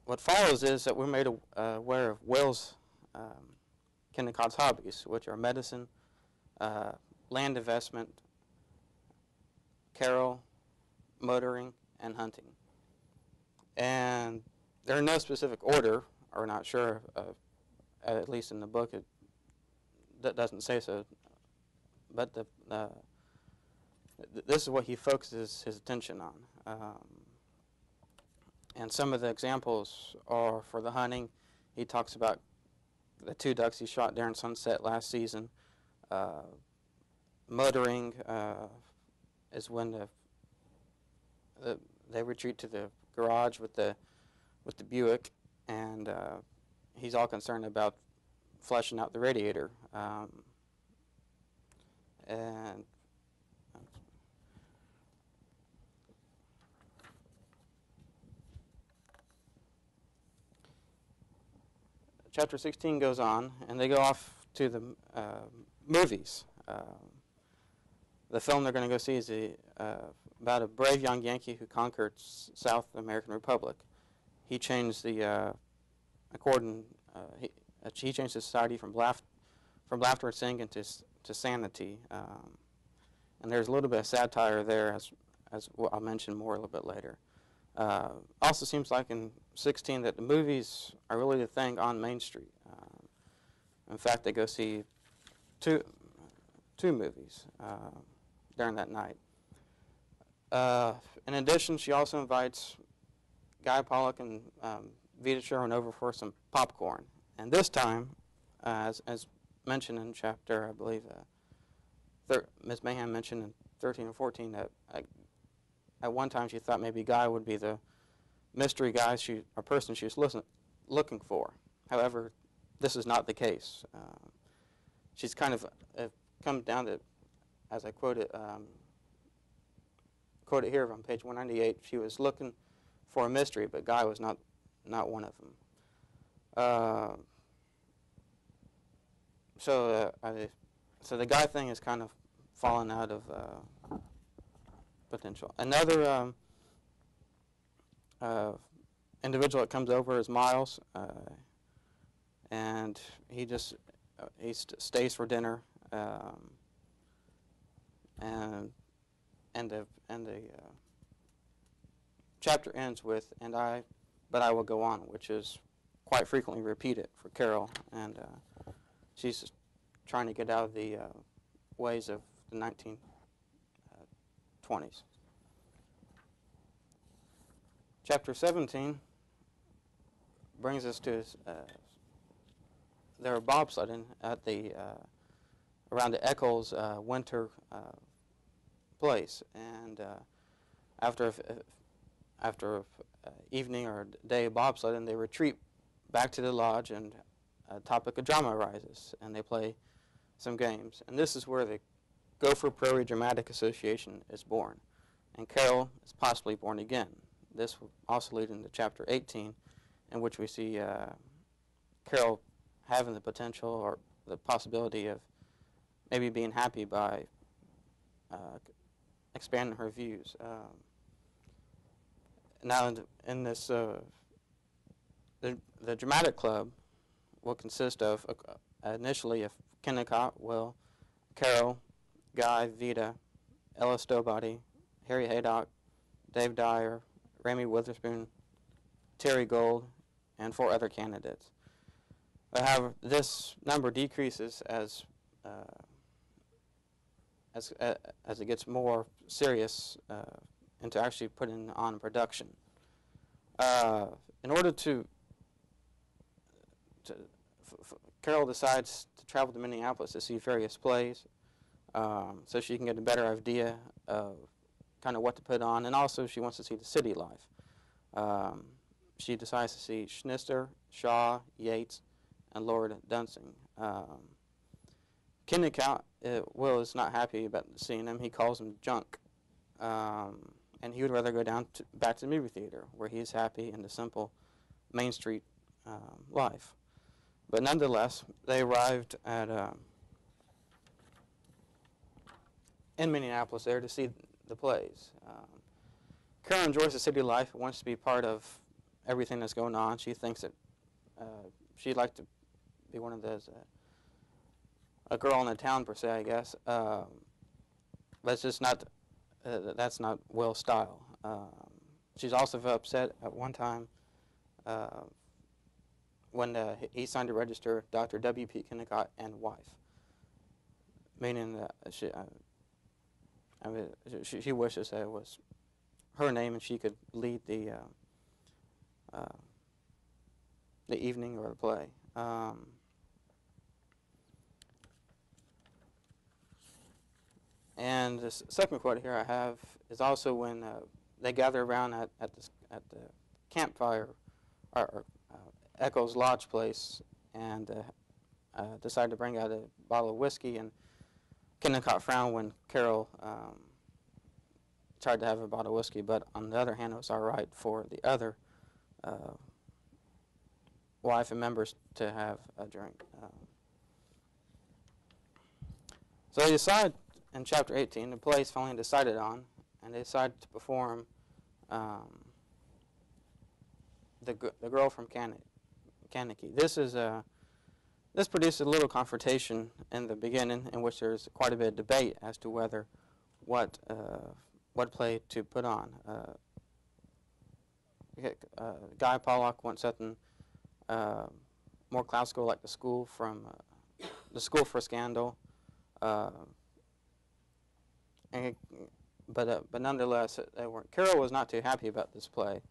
what follows is that we're made aware of Will's Kennicott's hobbies, which are medicine, land investment, Carol, motoring, and hunting. And they're in no specific order, or not sure, at least in the book that doesn't say so, but this is what he focuses his attention on. And some of the examples are for the hunting. He talks about the 2 ducks he shot during sunset last season. Motoring is when they retreat to the garage with the Buick, and he's all concerned about fleshing out the radiator. And chapter 16 goes on, and they go off to the movies. The film they're going to go see is about a brave young Yankee who conquered South American Republic. He changed the he changed society from laughter and singing to sanity. And there's a little bit of satire there, as I'll mention more a little bit later. Also seems like in 16 that the movies are really the thing on Main Street. In fact, they go see two movies during that night. In addition, she also invites Guy Pollock and Vita Sherwin over for some popcorn. And this time, as mentioned in chapter, I believe, Ms. Mahan mentioned in 13 or 14 that at one time she thought maybe Guy would be the mystery guy or person she was looking for. However, this is not the case. She's kind of come down to, as I quote it here on page 198, she was looking for a mystery, but Guy was not one of them. So the Guy thing is kind of fallen out of potential. Another individual that comes over is Miles, and he stays for dinner, and the chapter ends with but I will go on, which is quite frequently repeated for Carol, and she's trying to get out of the ways of the 1920s. Chapter 17 brings us to they were bobsledding at around the Eccles winter place, and after evening or day of bobsledding, they retreat back to the lodge, and a topic of drama arises, and they play some games. And this is where the Gopher Prairie Dramatic Association is born, and Carol is possibly born again. This will also lead into chapter 18, in which we see Carol having the potential or the possibility of maybe being happy by expanding her views. Now, in this, the dramatic club will consist of initially of Kennicott, Will, Carol, Guy, Vita, Ella Stowbody, Harry Haydock, Dave Dyer, Ramy Witherspoon, Terry Gold, and 4 other candidates. However, this number decreases as it gets more serious into actually putting on production. In order Carol decides to travel to Minneapolis to see various plays, so she can get a better idea of kind of what to put on, and also she wants to see the city life. She decides to see Schnister, Shaw, Yates, and Lord Dunsing. Kennicott, Will is not happy about seeing him. He calls him junk, and he would rather go back to the movie theater, where he's happy in the simple Main Street life. But nonetheless, they arrived at in Minneapolis there to see the plays. Carol enjoys the city life, wants to be part of everything that's going on. She thinks that she'd like to be one of those a girl in a town per se, I guess. But it's just not. That's not Will's style. She's also upset at one time when he signed to register Dr. W.P. Kennicott and wife, meaning that she wishes that it was her name and she could lead the evening or the play. And the second quote here I have is also when they gather around at the campfire or Echo's Lodge place and decide to bring out a bottle of whiskey, and Kennicott frowned when Carol tried to have a bottle of whiskey, but on the other hand, it was all right for the other wife and members to have a drink. So they decide in chapter 18, the play is finally decided on, and they decide to perform the Girl from Kankakee. This produced a little confrontation in the beginning, in which there's quite a bit of debate as to whether what play to put on. Guy Pollock wants something more classical, like the School for Scandal. But nonetheless, Carol was not too happy about this play,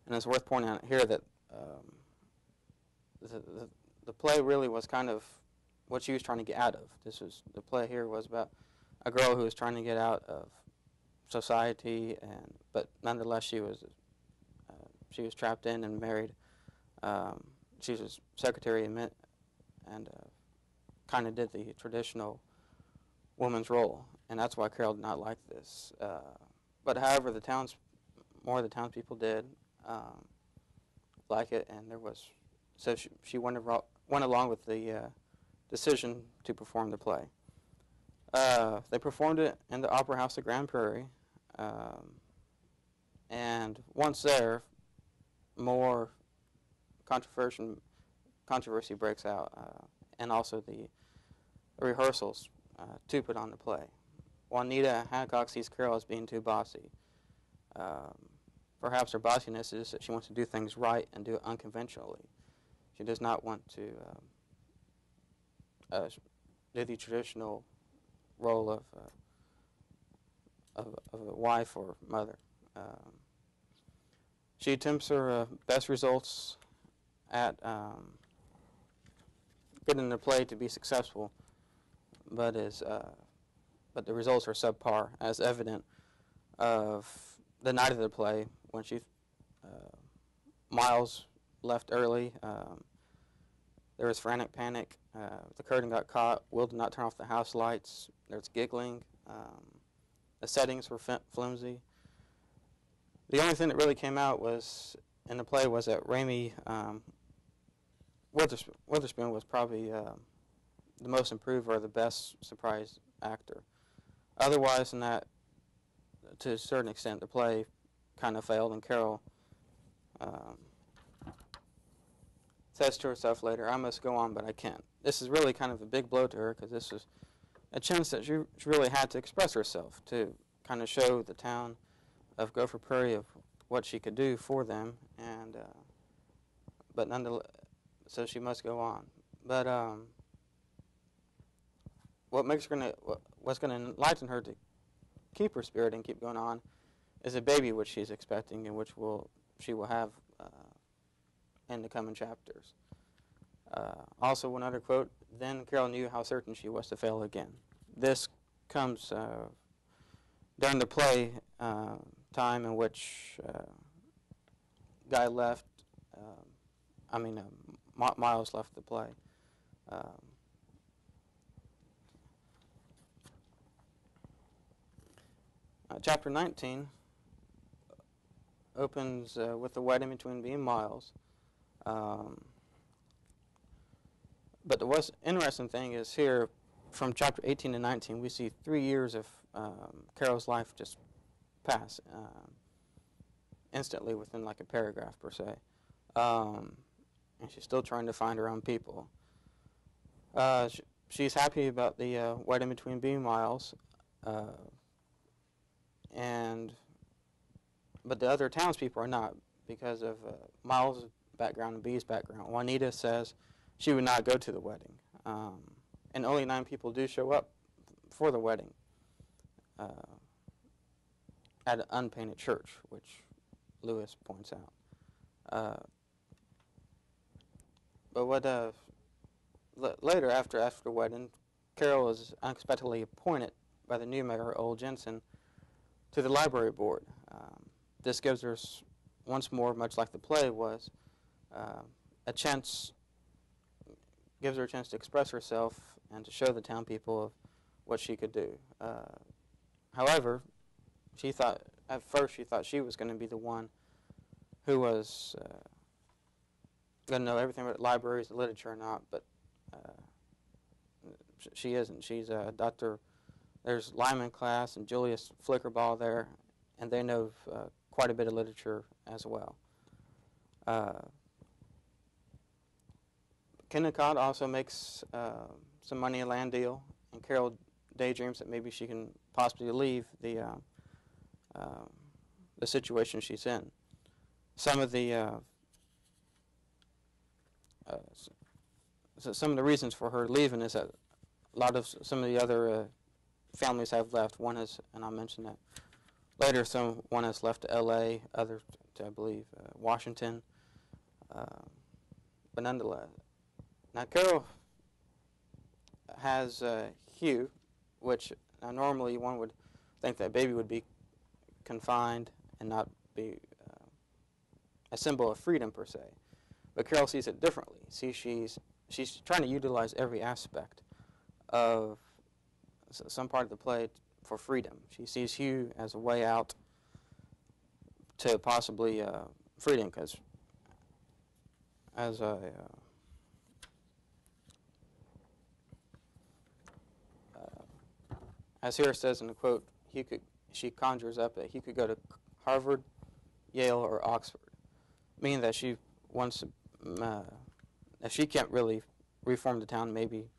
and it's worth pointing out here that the play really was kind of what she was trying to get out of. The play here was about a girl who was trying to get out of society, but nonetheless she was trapped in and married. She was a secretary and kind of did the traditional woman's role, and that's why Carol did not like this. But however, more of the townspeople did like it, and so she went along with the decision to perform the play. They performed it in the Opera House of Grand Prairie, and once there, more controversy breaks out, and also the rehearsals to put on the play. Juanita Hancock sees Carol as being too bossy. Perhaps her bossiness is that she wants to do things right and do it unconventionally. She does not want to do the traditional role of a wife or mother. She attempts her best results at getting the play to be successful, but the results are subpar, as evident of the night of the play when Miles left early. There was frantic panic. The curtain got caught. Will did not turn off the house lights. There's giggling. The settings were flimsy. The only thing that really came out in the play was that Ramey Witherspoon was probably the most improved or the best surprise actor. Otherwise than that, to a certain extent, the play kind of failed, and Carol says to herself later, "I must go on, but I can't." This is really kind of a big blow to her, because this was a chance that she really had to express herself, to kind of show the town of Gopher Prairie of what she could do for them, and but nonetheless, so she must go on. But what's going to enlighten her to keep her spirit and keep going on is a baby which she's expecting, and which she will have in the coming chapters. Also, one other quote: "Then Carol knew how certain she was to fail again." This comes during the play time in which Guy left. Miles left the play. Chapter 19 opens with the wedding between Bea and Miles. But the interesting thing is here, from chapter 18 to 19, we see 3 years of Carol's life just pass instantly within like a paragraph per se. And she's still trying to find her own people. she's happy about the wedding between Bee and Miles, but the other townspeople are not because of Miles' background and Bee's background. Juanita says she would not go to the wedding, and only 9 people do show up for the wedding at an unpainted church, which Lewis points out. But what later, after the wedding, Carol is unexpectedly appointed by the new mayor, Ole Jensen, to the library board. This gives her, once more, much like the play was, gives her a chance to express herself and to show the town people of what she could do. However, at first she thought she was going to be the one who was going to know everything about libraries, literature, or not, but she isn't. She's a doctor. There's Lyman class and Julius Flickerball there, and they know quite a bit of literature as well. Kennicott also makes some money in a land deal, and Carol daydreams that maybe she can possibly leave the situation she's in. Some of the some of the reasons for her leaving is that some of the other families have left. One has, and I'll mention that later. One has left to L.A., others to, I believe, Washington. But nonetheless, now Carol has Hugh, which normally one would think that baby would be confined and not be a symbol of freedom per se. But Carol sees it differently. See, she's trying to utilize every aspect of some part of the play for freedom. She sees Hugh as a way out to possibly freedom, because as here says in the quote, she conjures up that he could go to Harvard, Yale, or Oxford, meaning that she wants to, if she can't really reform the town, maybe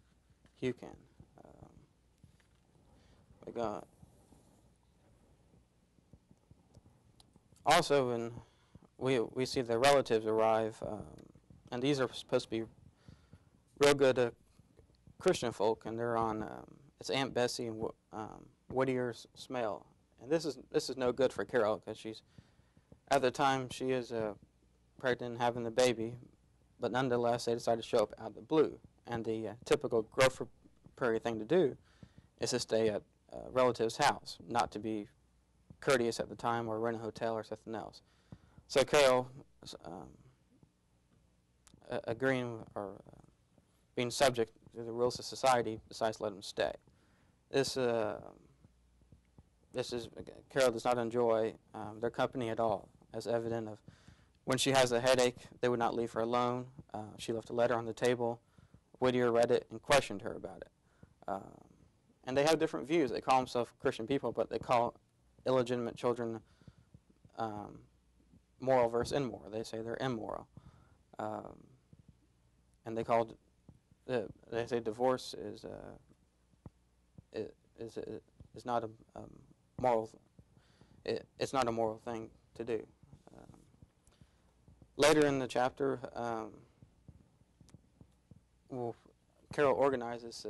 Hugh can. Also, we see the relatives arrive, and these are supposed to be real good Christian folk, and they're on. It's Aunt Bessie and Whittier Smale, and this is no good for Carol, because she's at the time she is pregnant and having the baby, but nonetheless they decide to show up out of the blue, and the typical Gopher Prairie thing to do is to stay at a relative's house, not to be courteous at the time or rent a hotel or something else. So Carol, agreeing or being subject to the rules of society, decides to let them stay. This is Carol does not enjoy their company at all, as evident of when she has a headache, they would not leave her alone. She left a letter on the table. Whittier read it and questioned her about it. And they have different views. They call themselves Christian people, but they call illegitimate children moral versus immoral. They say they're immoral. And they say divorce is not a moral. It's not a moral thing to do. Later in the chapter, Carol organizes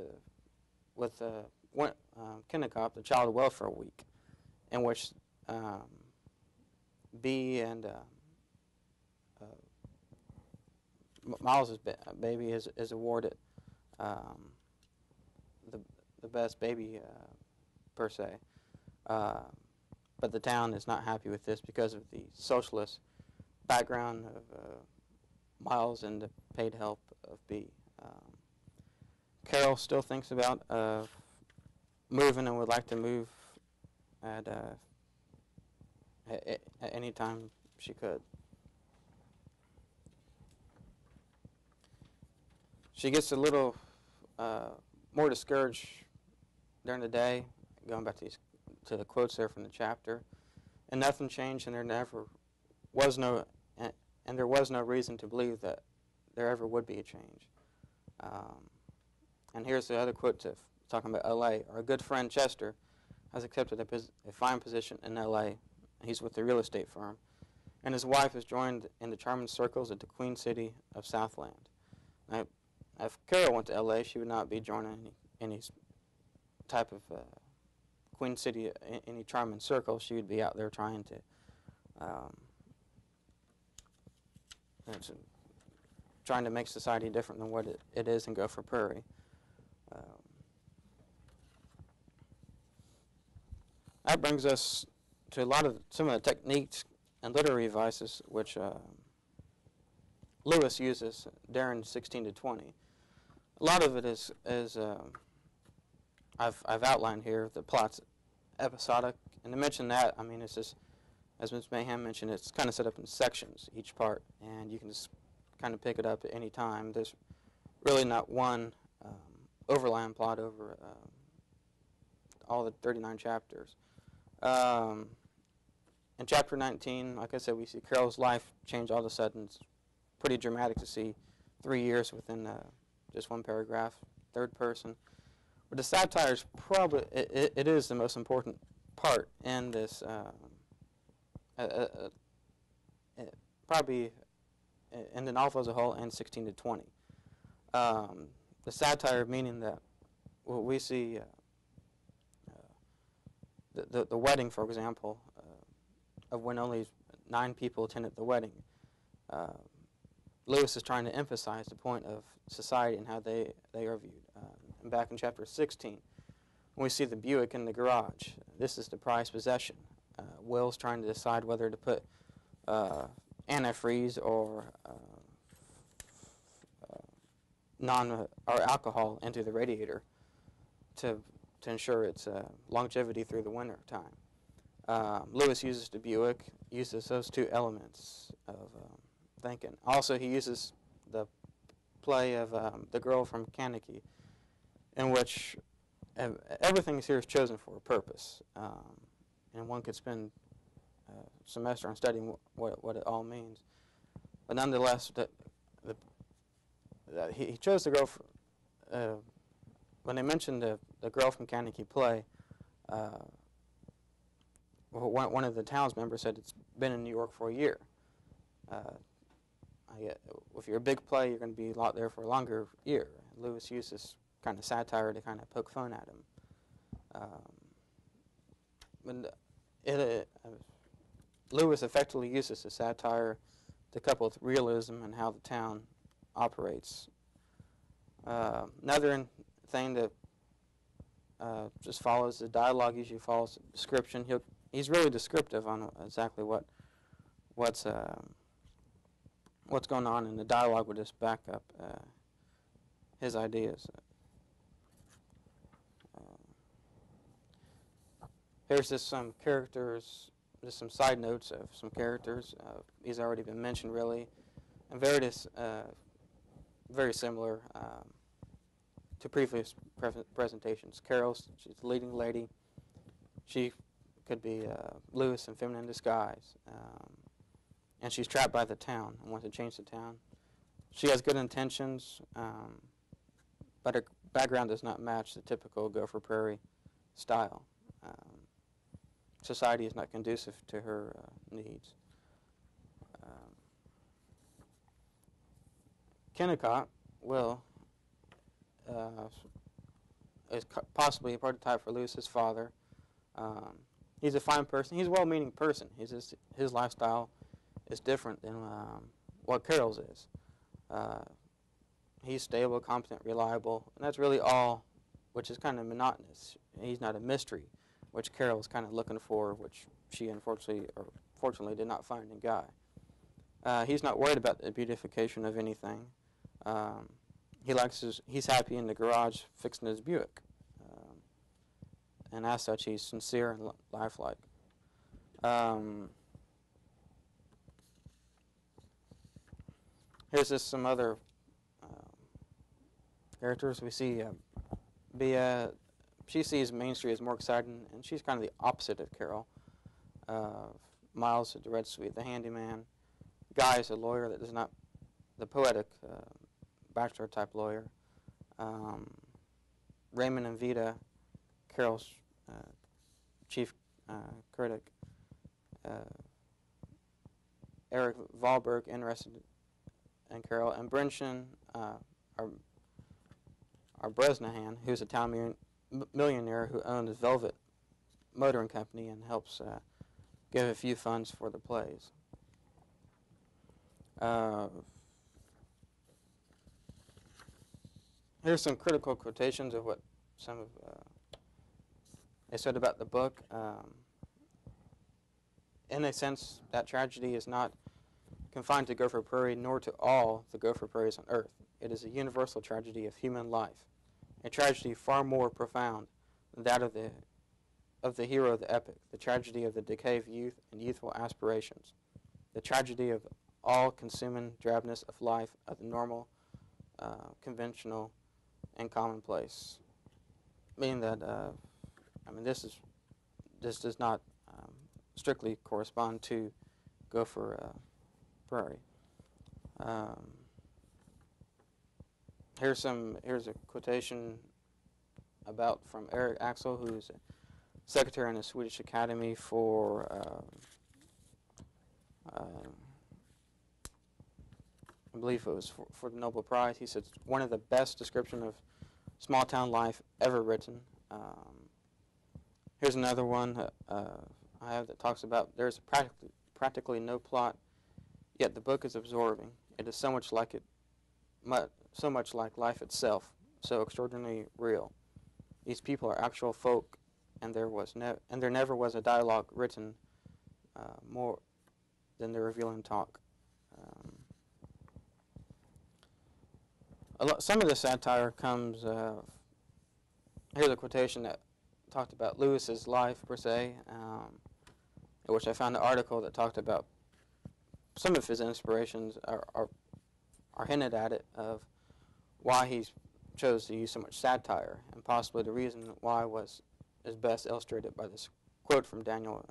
with Kennicott the Child Welfare Week, in which Bee and Miles' baby is awarded the best baby per se. But the town is not happy with this because of the socialist background of Miles and the paid help of Bee. Carol still thinks about moving and would like to move at any time she could. She gets a little more discouraged during the day, going back to the quotes there from the chapter, and nothing changed, and there was no reason to believe that there ever would be a change. And here's the other quote talking about L.A. Our good friend Chester has accepted a fine position in L.A. He's with a real estate firm. And his wife has joined in the charming circles at the Queen City of Southland. Now, if Carol went to L.A., she would not be joining any type of Queen City, any charming circle. She would be out there trying to make society different than what it is in Gopher Prairie. That brings us to some of the techniques and literary devices which Lewis uses during 16 to 20. A lot of it is I've outlined here. The plot's episodic, and to mention that, I mean, it's just, as Ms. Mayhem mentioned, it's kind of set up in sections, each part, and you can just kind of pick it up at any time. There's really not one overland plot over all the 39 chapters. In chapter 19, like I said, we see Carol's life change all of a sudden. It's pretty dramatic to see 3 years within just one paragraph, third person. But the satire is probably, it is the most important part in this, probably in the novel as a whole, and 16 to 20. The satire meaning that we see the wedding, for example, of when only 9 people attended the wedding. Lewis is trying to emphasize the point of society and how they are viewed. And back in chapter 16, when we see the Buick in the garage, this is the prized possession. Will's trying to decide whether to put antifreeze or alcohol into the radiator to ensure its longevity through the winter time. Lewis uses the Buick, uses those two elements of thinking. Also, he uses the play of The Girl from Kankakee, in which everything here is chosen for a purpose, and one could spend a semester on studying what it all means. But nonetheless, he chose the girl. When they mentioned the Girl from Kankakee play, one of the town's members said it's been in New York for a year. If you're a big play, you're going to be a lot there for a longer year. Lewis uses kind of satire to kind of poke fun at him. Lewis effectively uses the satire to couple with realism and how the town operates. Another thing that just follows the dialogue, usually follows the description. He's really descriptive on exactly what's going on, and the dialogue would just back up his ideas. Here's just some characters, just some side notes of some characters. These already been mentioned, really, and very similar to previous presentations. Carol, she's the leading lady. She could be Lewis in Feminine Disguise. And she's trapped by the town and wants to change the town. She has good intentions, but her background does not match the typical Gopher Prairie style. Society is not conducive to her needs. Kennicott, Will, is possibly a prototype for Lewis's father. He's a fine person. He's a well-meaning person. His lifestyle is different than what Carol's is. He's stable, competent, reliable, and that's really all, which is kind of monotonous. He's not a mystery, which Carol is kind of looking for, which she fortunately did not find in Guy. He's not worried about the beautification of anything. He's happy in the garage fixing his Buick, and as such, he's sincere and lifelike. Here's just some other characters. We see she sees Main Street as more exciting, and she's kind of the opposite of Carol. Miles is the Red Sweet, the handyman. Guy is a lawyer that does not, the poetic bachelor type lawyer. Raymond and Vita, Carol's chief critic, Eric Wahlberg, interested in Carol, and Brenton, our Bresnahan, who's a town millionaire who owns Velvet Motoring Company and helps give a few funds for the plays. Here's some critical quotations of what some of they said about the book. In a sense, that tragedy is not confined to Gopher Prairie, nor to all the Gopher Prairies on Earth. It is a universal tragedy of human life, a tragedy far more profound than that of the hero of the epic, the tragedy of the decay of youth and youthful aspirations, the tragedy of all-consuming drabness of life, of the normal, conventional, and commonplace. Meaning that, this does not strictly correspond to Gopher Prairie. Here's a quotation from Eric Axel, who's a secretary in the Swedish Academy for I believe it was for the Nobel Prize. He said, one of the best description of small town life ever written. Here's another one I have that talks about there's practically no plot, yet the book is absorbing. It is so much like life itself, so extraordinarily real. These people are actual folk, and there never was a dialogue written more than the revealing talk. Some of the satire comes. Here's a quotation that talked about Lewis's life per se, in which I found an article that talked about some of his inspirations are hinted at it of why he chose to use so much satire, and possibly the reason why is best illustrated by this quote from Daniel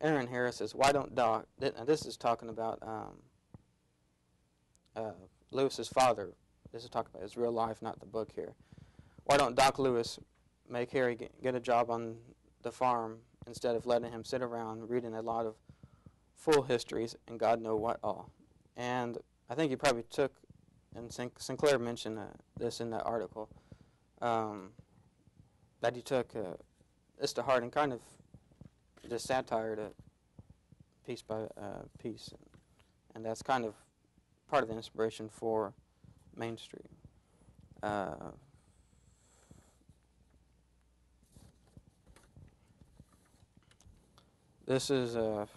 Aaron Harris says, "Why don't Doc?" And this is talking about Lewis's father. This is talking about his real life, not the book here. Why don't Doc Lewis make Harry get a job on the farm instead of letting him sit around reading a lot of full histories and God know what all? And I think he probably took, and Sinclair mentioned this in that article, that he took this to heart and kind of just satired it piece by piece. And that's kind of part of the inspiration for Main Street. This is the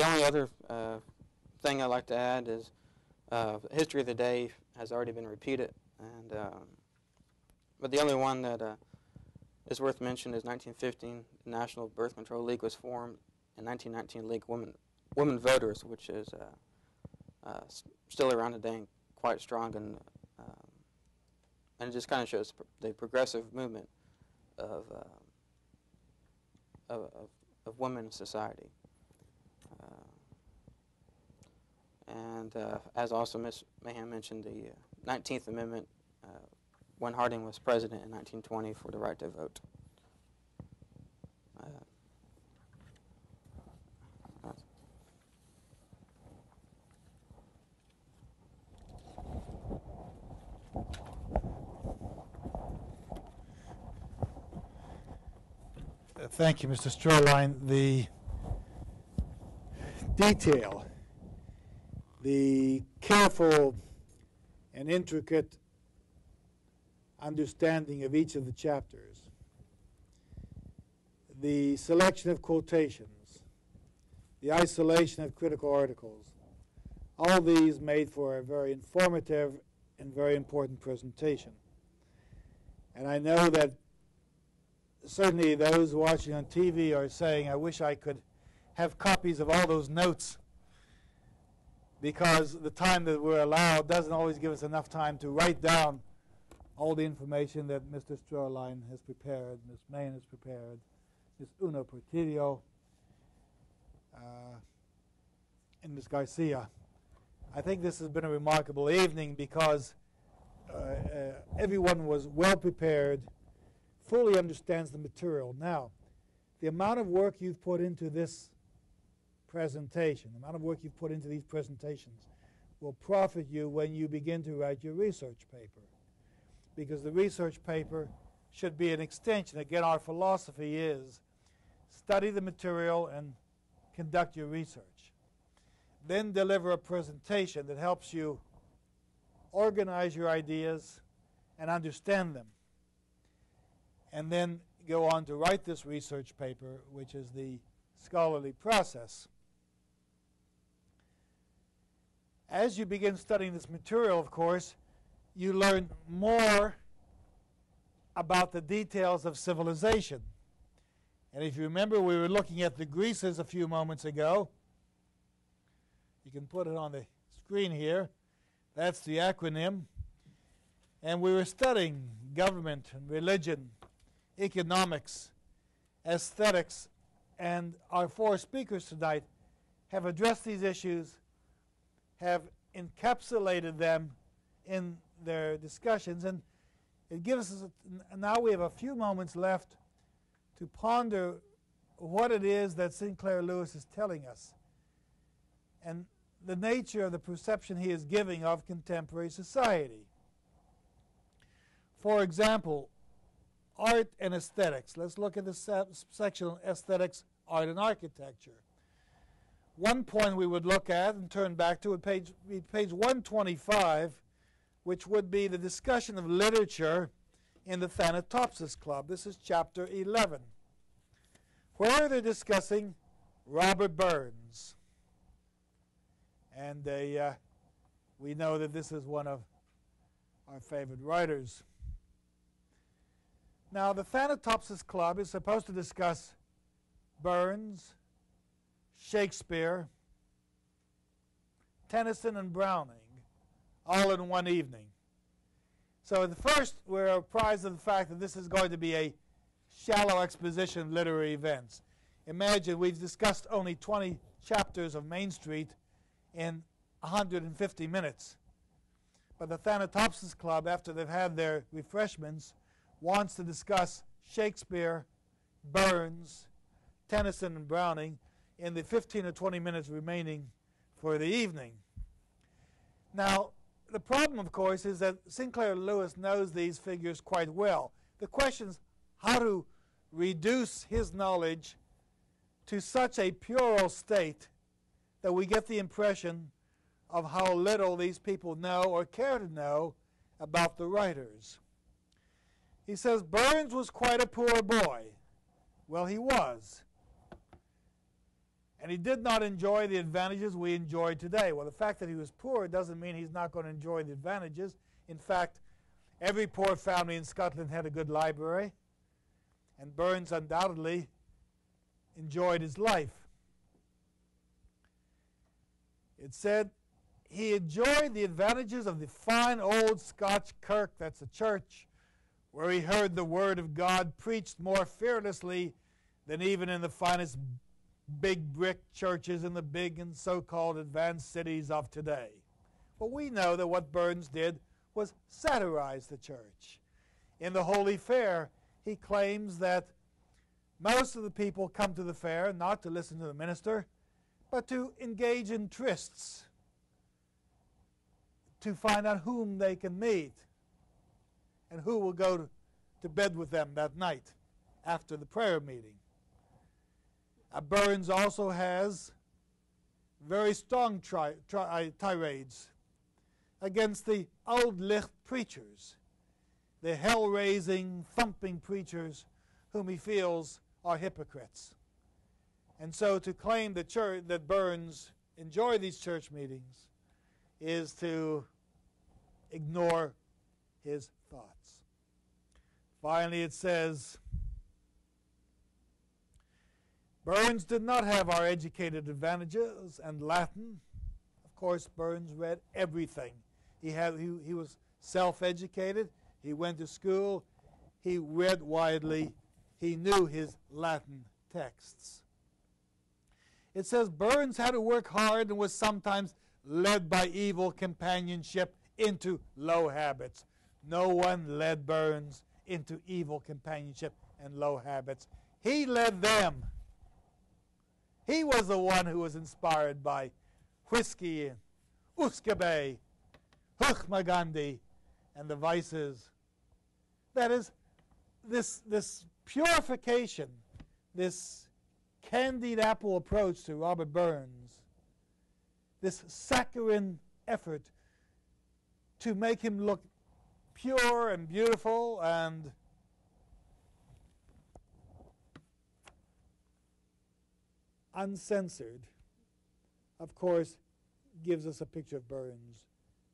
only other thing I'd like to add is history of the day has already been repeated, and but the only one that is worth mentioning is 1915. The National Birth Control League was formed, in 1919 League Women Voters, which is still around today and quite strong, and it just kind of shows the progressive movement of women in society. And as also Ms. Mahan mentioned, the 19th Amendment, when Harding was president in 1920, for the right to vote. Thank you, Mr. Strohline. The detail, the careful and intricate understanding of each of the chapters, the selection of quotations, the isolation of critical articles, all these made for a very informative and very important presentation. And I know that certainly those watching on TV are saying, I wish I could have copies of all those notes, because the time that we're allowed doesn't always give us enough time to write down all the information that Mr. Strohline has prepared, Ms. Mahan has prepared, Ms. Una Portillo, and Ms. Garcia. I think this has been a remarkable evening because everyone was well prepared, fully understands the material. Now, the amount of work you've put into this presentation, the amount of work you've put into these presentations will profit you when you begin to write your research paper. Because the research paper should be an extension. Again, our philosophy is study the material and conduct your research. Then deliver a presentation that helps you organize your ideas and understand them. And then go on to write this research paper, which is the scholarly process. As you begin studying this material, of course, you learn more about the details of civilization. And if you remember, we were looking at the Greases a few moments ago. You can put it on the screen here. That's the acronym. And we were studying government and religion, economics, aesthetics, and our four speakers tonight have addressed these issues, have encapsulated them in their discussions, and it gives us, now we have a few moments left to ponder what it is that Sinclair Lewis is telling us and the nature of the perception he is giving of contemporary society. For example, art and aesthetics. Let's look at the section on aesthetics, art, and architecture. One point we would look at and turn back to would be page 125, which would be the discussion of literature in the Thanatopsis Club. This is chapter 11, where they're discussing Robert Burns. And we know that this is one of our favorite writers. Now, the Thanatopsis Club is supposed to discuss Burns, Shakespeare, Tennyson, and Browning, all in one evening. So at first, we're apprised of the fact that this is going to be a shallow exposition of literary events. Imagine we've discussed only 20 chapters of Main Street in 150 minutes. But the Thanatopsis Club, after they've had their refreshments, wants to discuss Shakespeare, Burns, Tennyson, and Browning in the 15 or 20 minutes remaining for the evening. Now, the problem, of course, is that Sinclair Lewis knows these figures quite well. The question is how to reduce his knowledge to such a puerile state that we get the impression of how little these people know or care to know about the writers. He says Burns was quite a poor boy. Well, he was. And he did not enjoy the advantages we enjoy today. Well, the fact that he was poor doesn't mean he's not going to enjoy the advantages. In fact, every poor family in Scotland had a good library, and Burns undoubtedly enjoyed his life. It said he enjoyed the advantages of the fine old Scotch kirk, that's a church, where he heard the word of God preached more fearlessly than even in the finest big brick churches in the big and so-called advanced cities of today. But we know that what Burns did was satirize the church. In the Holy Fair, he claims that most of the people come to the fair not to listen to the minister, but to engage in trysts, to find out whom they can meet and who will go to bed with them that night after the prayer meeting. Burns also has very strong tirades against the old licht preachers, the hell-raising, thumping preachers whom he feels are hypocrites. And so to claim that Burns enjoyed these church meetings is to ignore his thoughts. Finally, it says, Burns did not have our educated advantages and Latin. Of course, Burns read everything. He was self-educated. He went to school. He read widely. He knew his Latin texts. It says Burns had to work hard and was sometimes led by evil companionship into low habits. No one led Burns into evil companionship and low habits. He led them. He was the one who was inspired by whiskey and Uskabe, Huchmagandhi, and the vices. That is, this purification, this candied apple approach to Robert Burns, this saccharine effort to make him look pure and beautiful and uncensored, of course, gives us a picture of Burns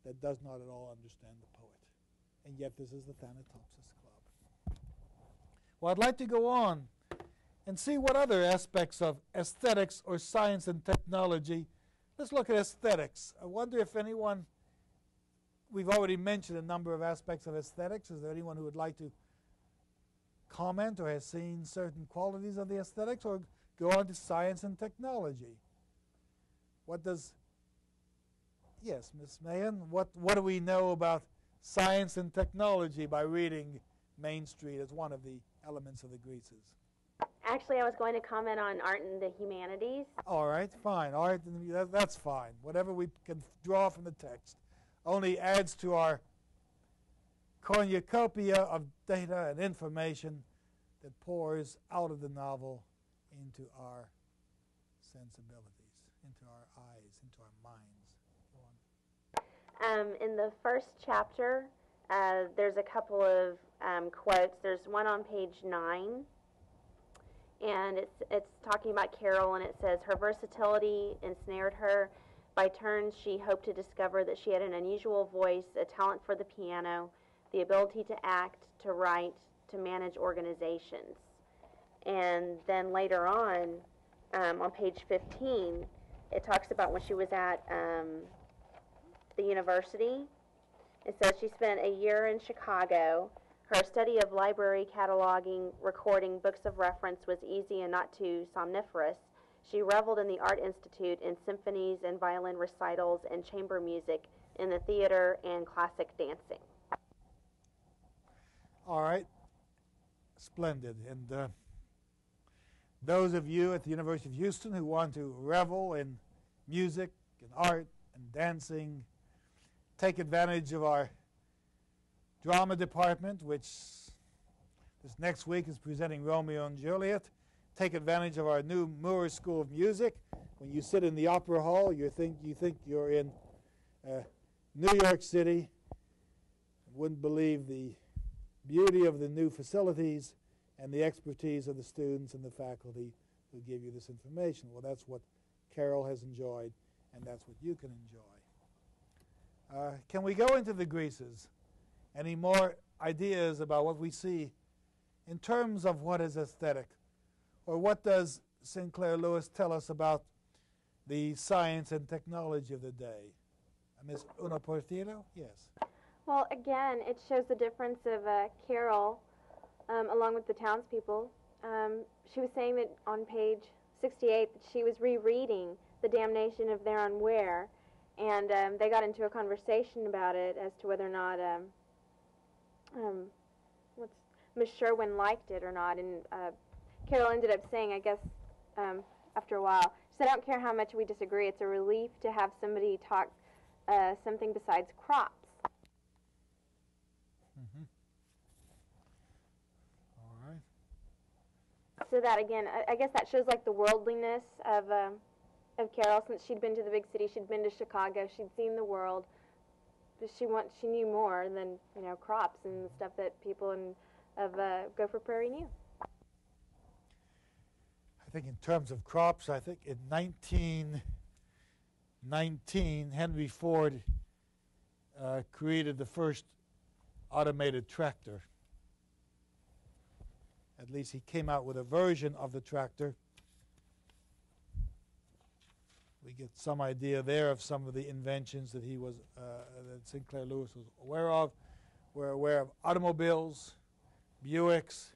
that does not at all understand the poet. And yet this is the Thanatopsis Club. Well, I'd like to go on and see what other aspects of aesthetics or science and technology. Let's look at aesthetics. I wonder if anyone, we've already mentioned a number of aspects of aesthetics. Is there anyone who would like to comment or has seen certain qualities of the aesthetics, or go on to science and technology? What does, yes, Ms. Mahan, what do we know about science and technology by reading Main Street as one of the elements of the Greases? Actually, I was going to comment on art and the humanities. All right, fine. Art, that's fine. Whatever we can draw from the text only adds to our cornucopia of data and information that pours out of the novel into our sensibilities, into our eyes, into our minds. In the first chapter, there's a couple of quotes. There's one on page 9, and it's talking about Carol, and it says, her versatility ensnared her. By turns, she hoped to discover that she had an unusual voice, a talent for the piano, the ability to act, to write, to manage organizations. And then later on page 15, it talks about when she was at the university. It says she spent a year in Chicago. Her study of library cataloging, recording, books of reference was easy and not too somniferous. She reveled in the Art Institute, in symphonies and violin recitals and chamber music, in the theater and classic dancing. All right. Splendid. And those of you at the University of Houston who want to revel in music and art and dancing, take advantage of our drama department, which this next week is presenting Romeo and Juliet. Take advantage of our new Moore School of Music. When you sit in the opera hall, you think you're in New York City. Wouldn't believe the beauty of the new facilities and the expertise of the students and the faculty who give you this information. Well, that's what Carol has enjoyed, and that's what you can enjoy. Can we go into the Greases? Any more ideas about what we see in terms of what is aesthetic? Or what does Sinclair Lewis tell us about the science and technology of the day? Ms. Una Portillo? Yes. Well, again, it shows the difference of Carol along with the townspeople. She was saying that on page 68 that she was rereading The Damnation of Theron Ware, and they got into a conversation about it as to whether or not Miss Sherwin liked it or not, and Carol ended up saying, I guess, after a while, she said, I don't care how much we disagree, it's a relief to have somebody talk something besides crops. Mm-hmm. All right. So that, again, I guess that shows like the worldliness of Carol. Since she'd been to the big city, she'd been to Chicago, she'd seen the world, but she knew more than, crops and the stuff that people of Gopher, Prairie knew. I think in terms of crops, I think in 1919, Henry Ford created the first automated tractor. At least he came out with a version of the tractor. We get some idea there of some of the inventions that he was, that Sinclair Lewis was aware of. We're aware of automobiles, Buicks.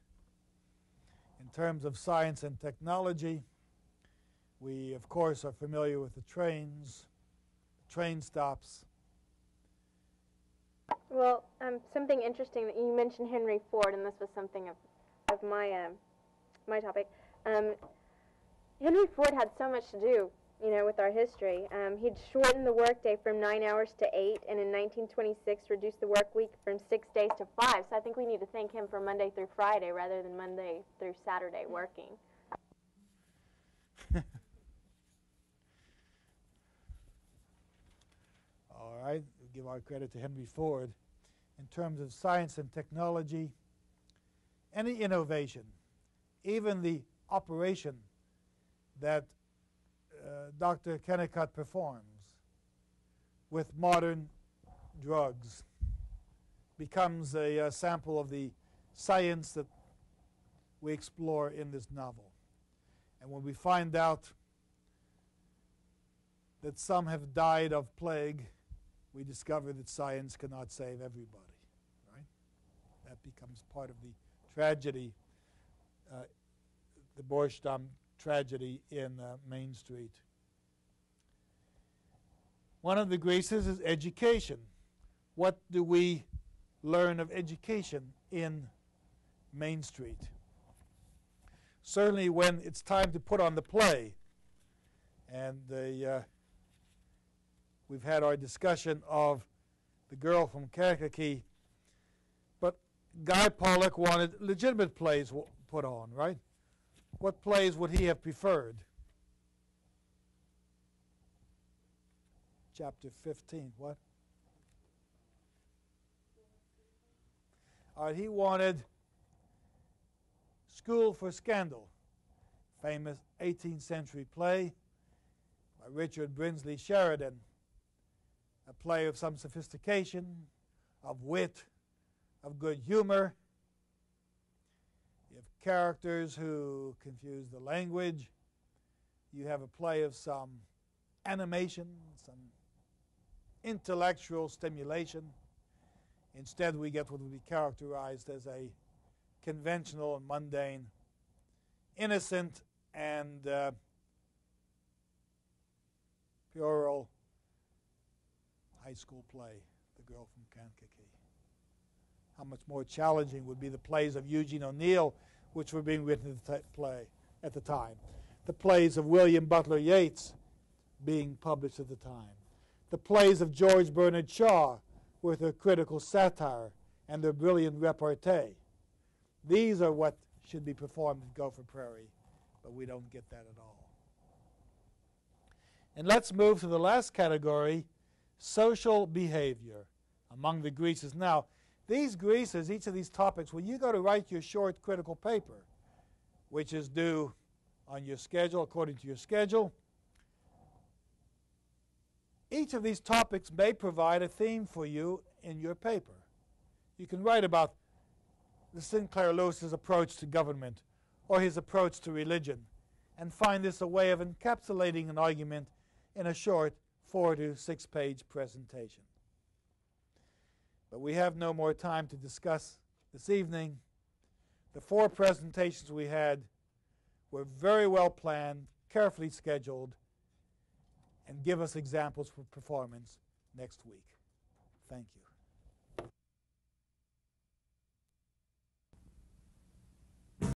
In terms of science and technology, we, of course, are familiar with the trains, train stops. Well, something interesting that you mentioned Henry Ford, and this was something of my my topic. Henry Ford had so much to do, with our history. He'd shortened the workday from 9 hours to 8, and in 1926 reduced the work week from 6 days to 5. So I think we need to thank him for Monday through Friday rather than Monday through Saturday working. All right, we'll give our credit to Henry Ford. In terms of science and technology, any innovation, even the operation that Dr. Kennicott performs with modern drugs becomes a sample of the science that we explore in this novel. And when we find out that some have died of plague, we discover that science cannot save everybody, right? That becomes part of the tragedy, the Borstam tragedy in Main Street. One of the graces is education. What do we learn of education in Main Street? Certainly when it's time to put on the play, and we've had our discussion of The Girl from Kankakee, but Guy Pollock wanted legitimate plays put on, right? What plays would he have preferred? Chapter 15, what? All right, he wanted School for Scandal, famous 18th century play by Richard Brinsley Sheridan, a play of some sophistication, of wit, of good humor. You have characters who confuse the language. You have a play of some animation, some intellectual stimulation. Instead, we get what would be characterized as a conventional and mundane, innocent and puerile high school play, The Girl from Kankakee. How much more challenging would be the plays of Eugene O'Neill, which were being written at the time. The plays of William Butler Yeats being published at the time. The plays of George Bernard Shaw with their critical satire and their brilliant repartee. These are what should be performed at Gopher Prairie, but we don't get that at all. And let's move to the last category, social behavior among the greases. Now, these greases, each of these topics, when you go to write your short critical paper, which is due on your schedule, according to your schedule, each of these topics may provide a theme for you in your paper. You can write about the Sinclair Lewis's approach to government or his approach to religion and find this a way of encapsulating an argument in a short 4 to 6 page presentation. But we have no more time to discuss this evening. The 4 presentations we had were very well planned, carefully scheduled, and give us examples for performance next week. Thank you.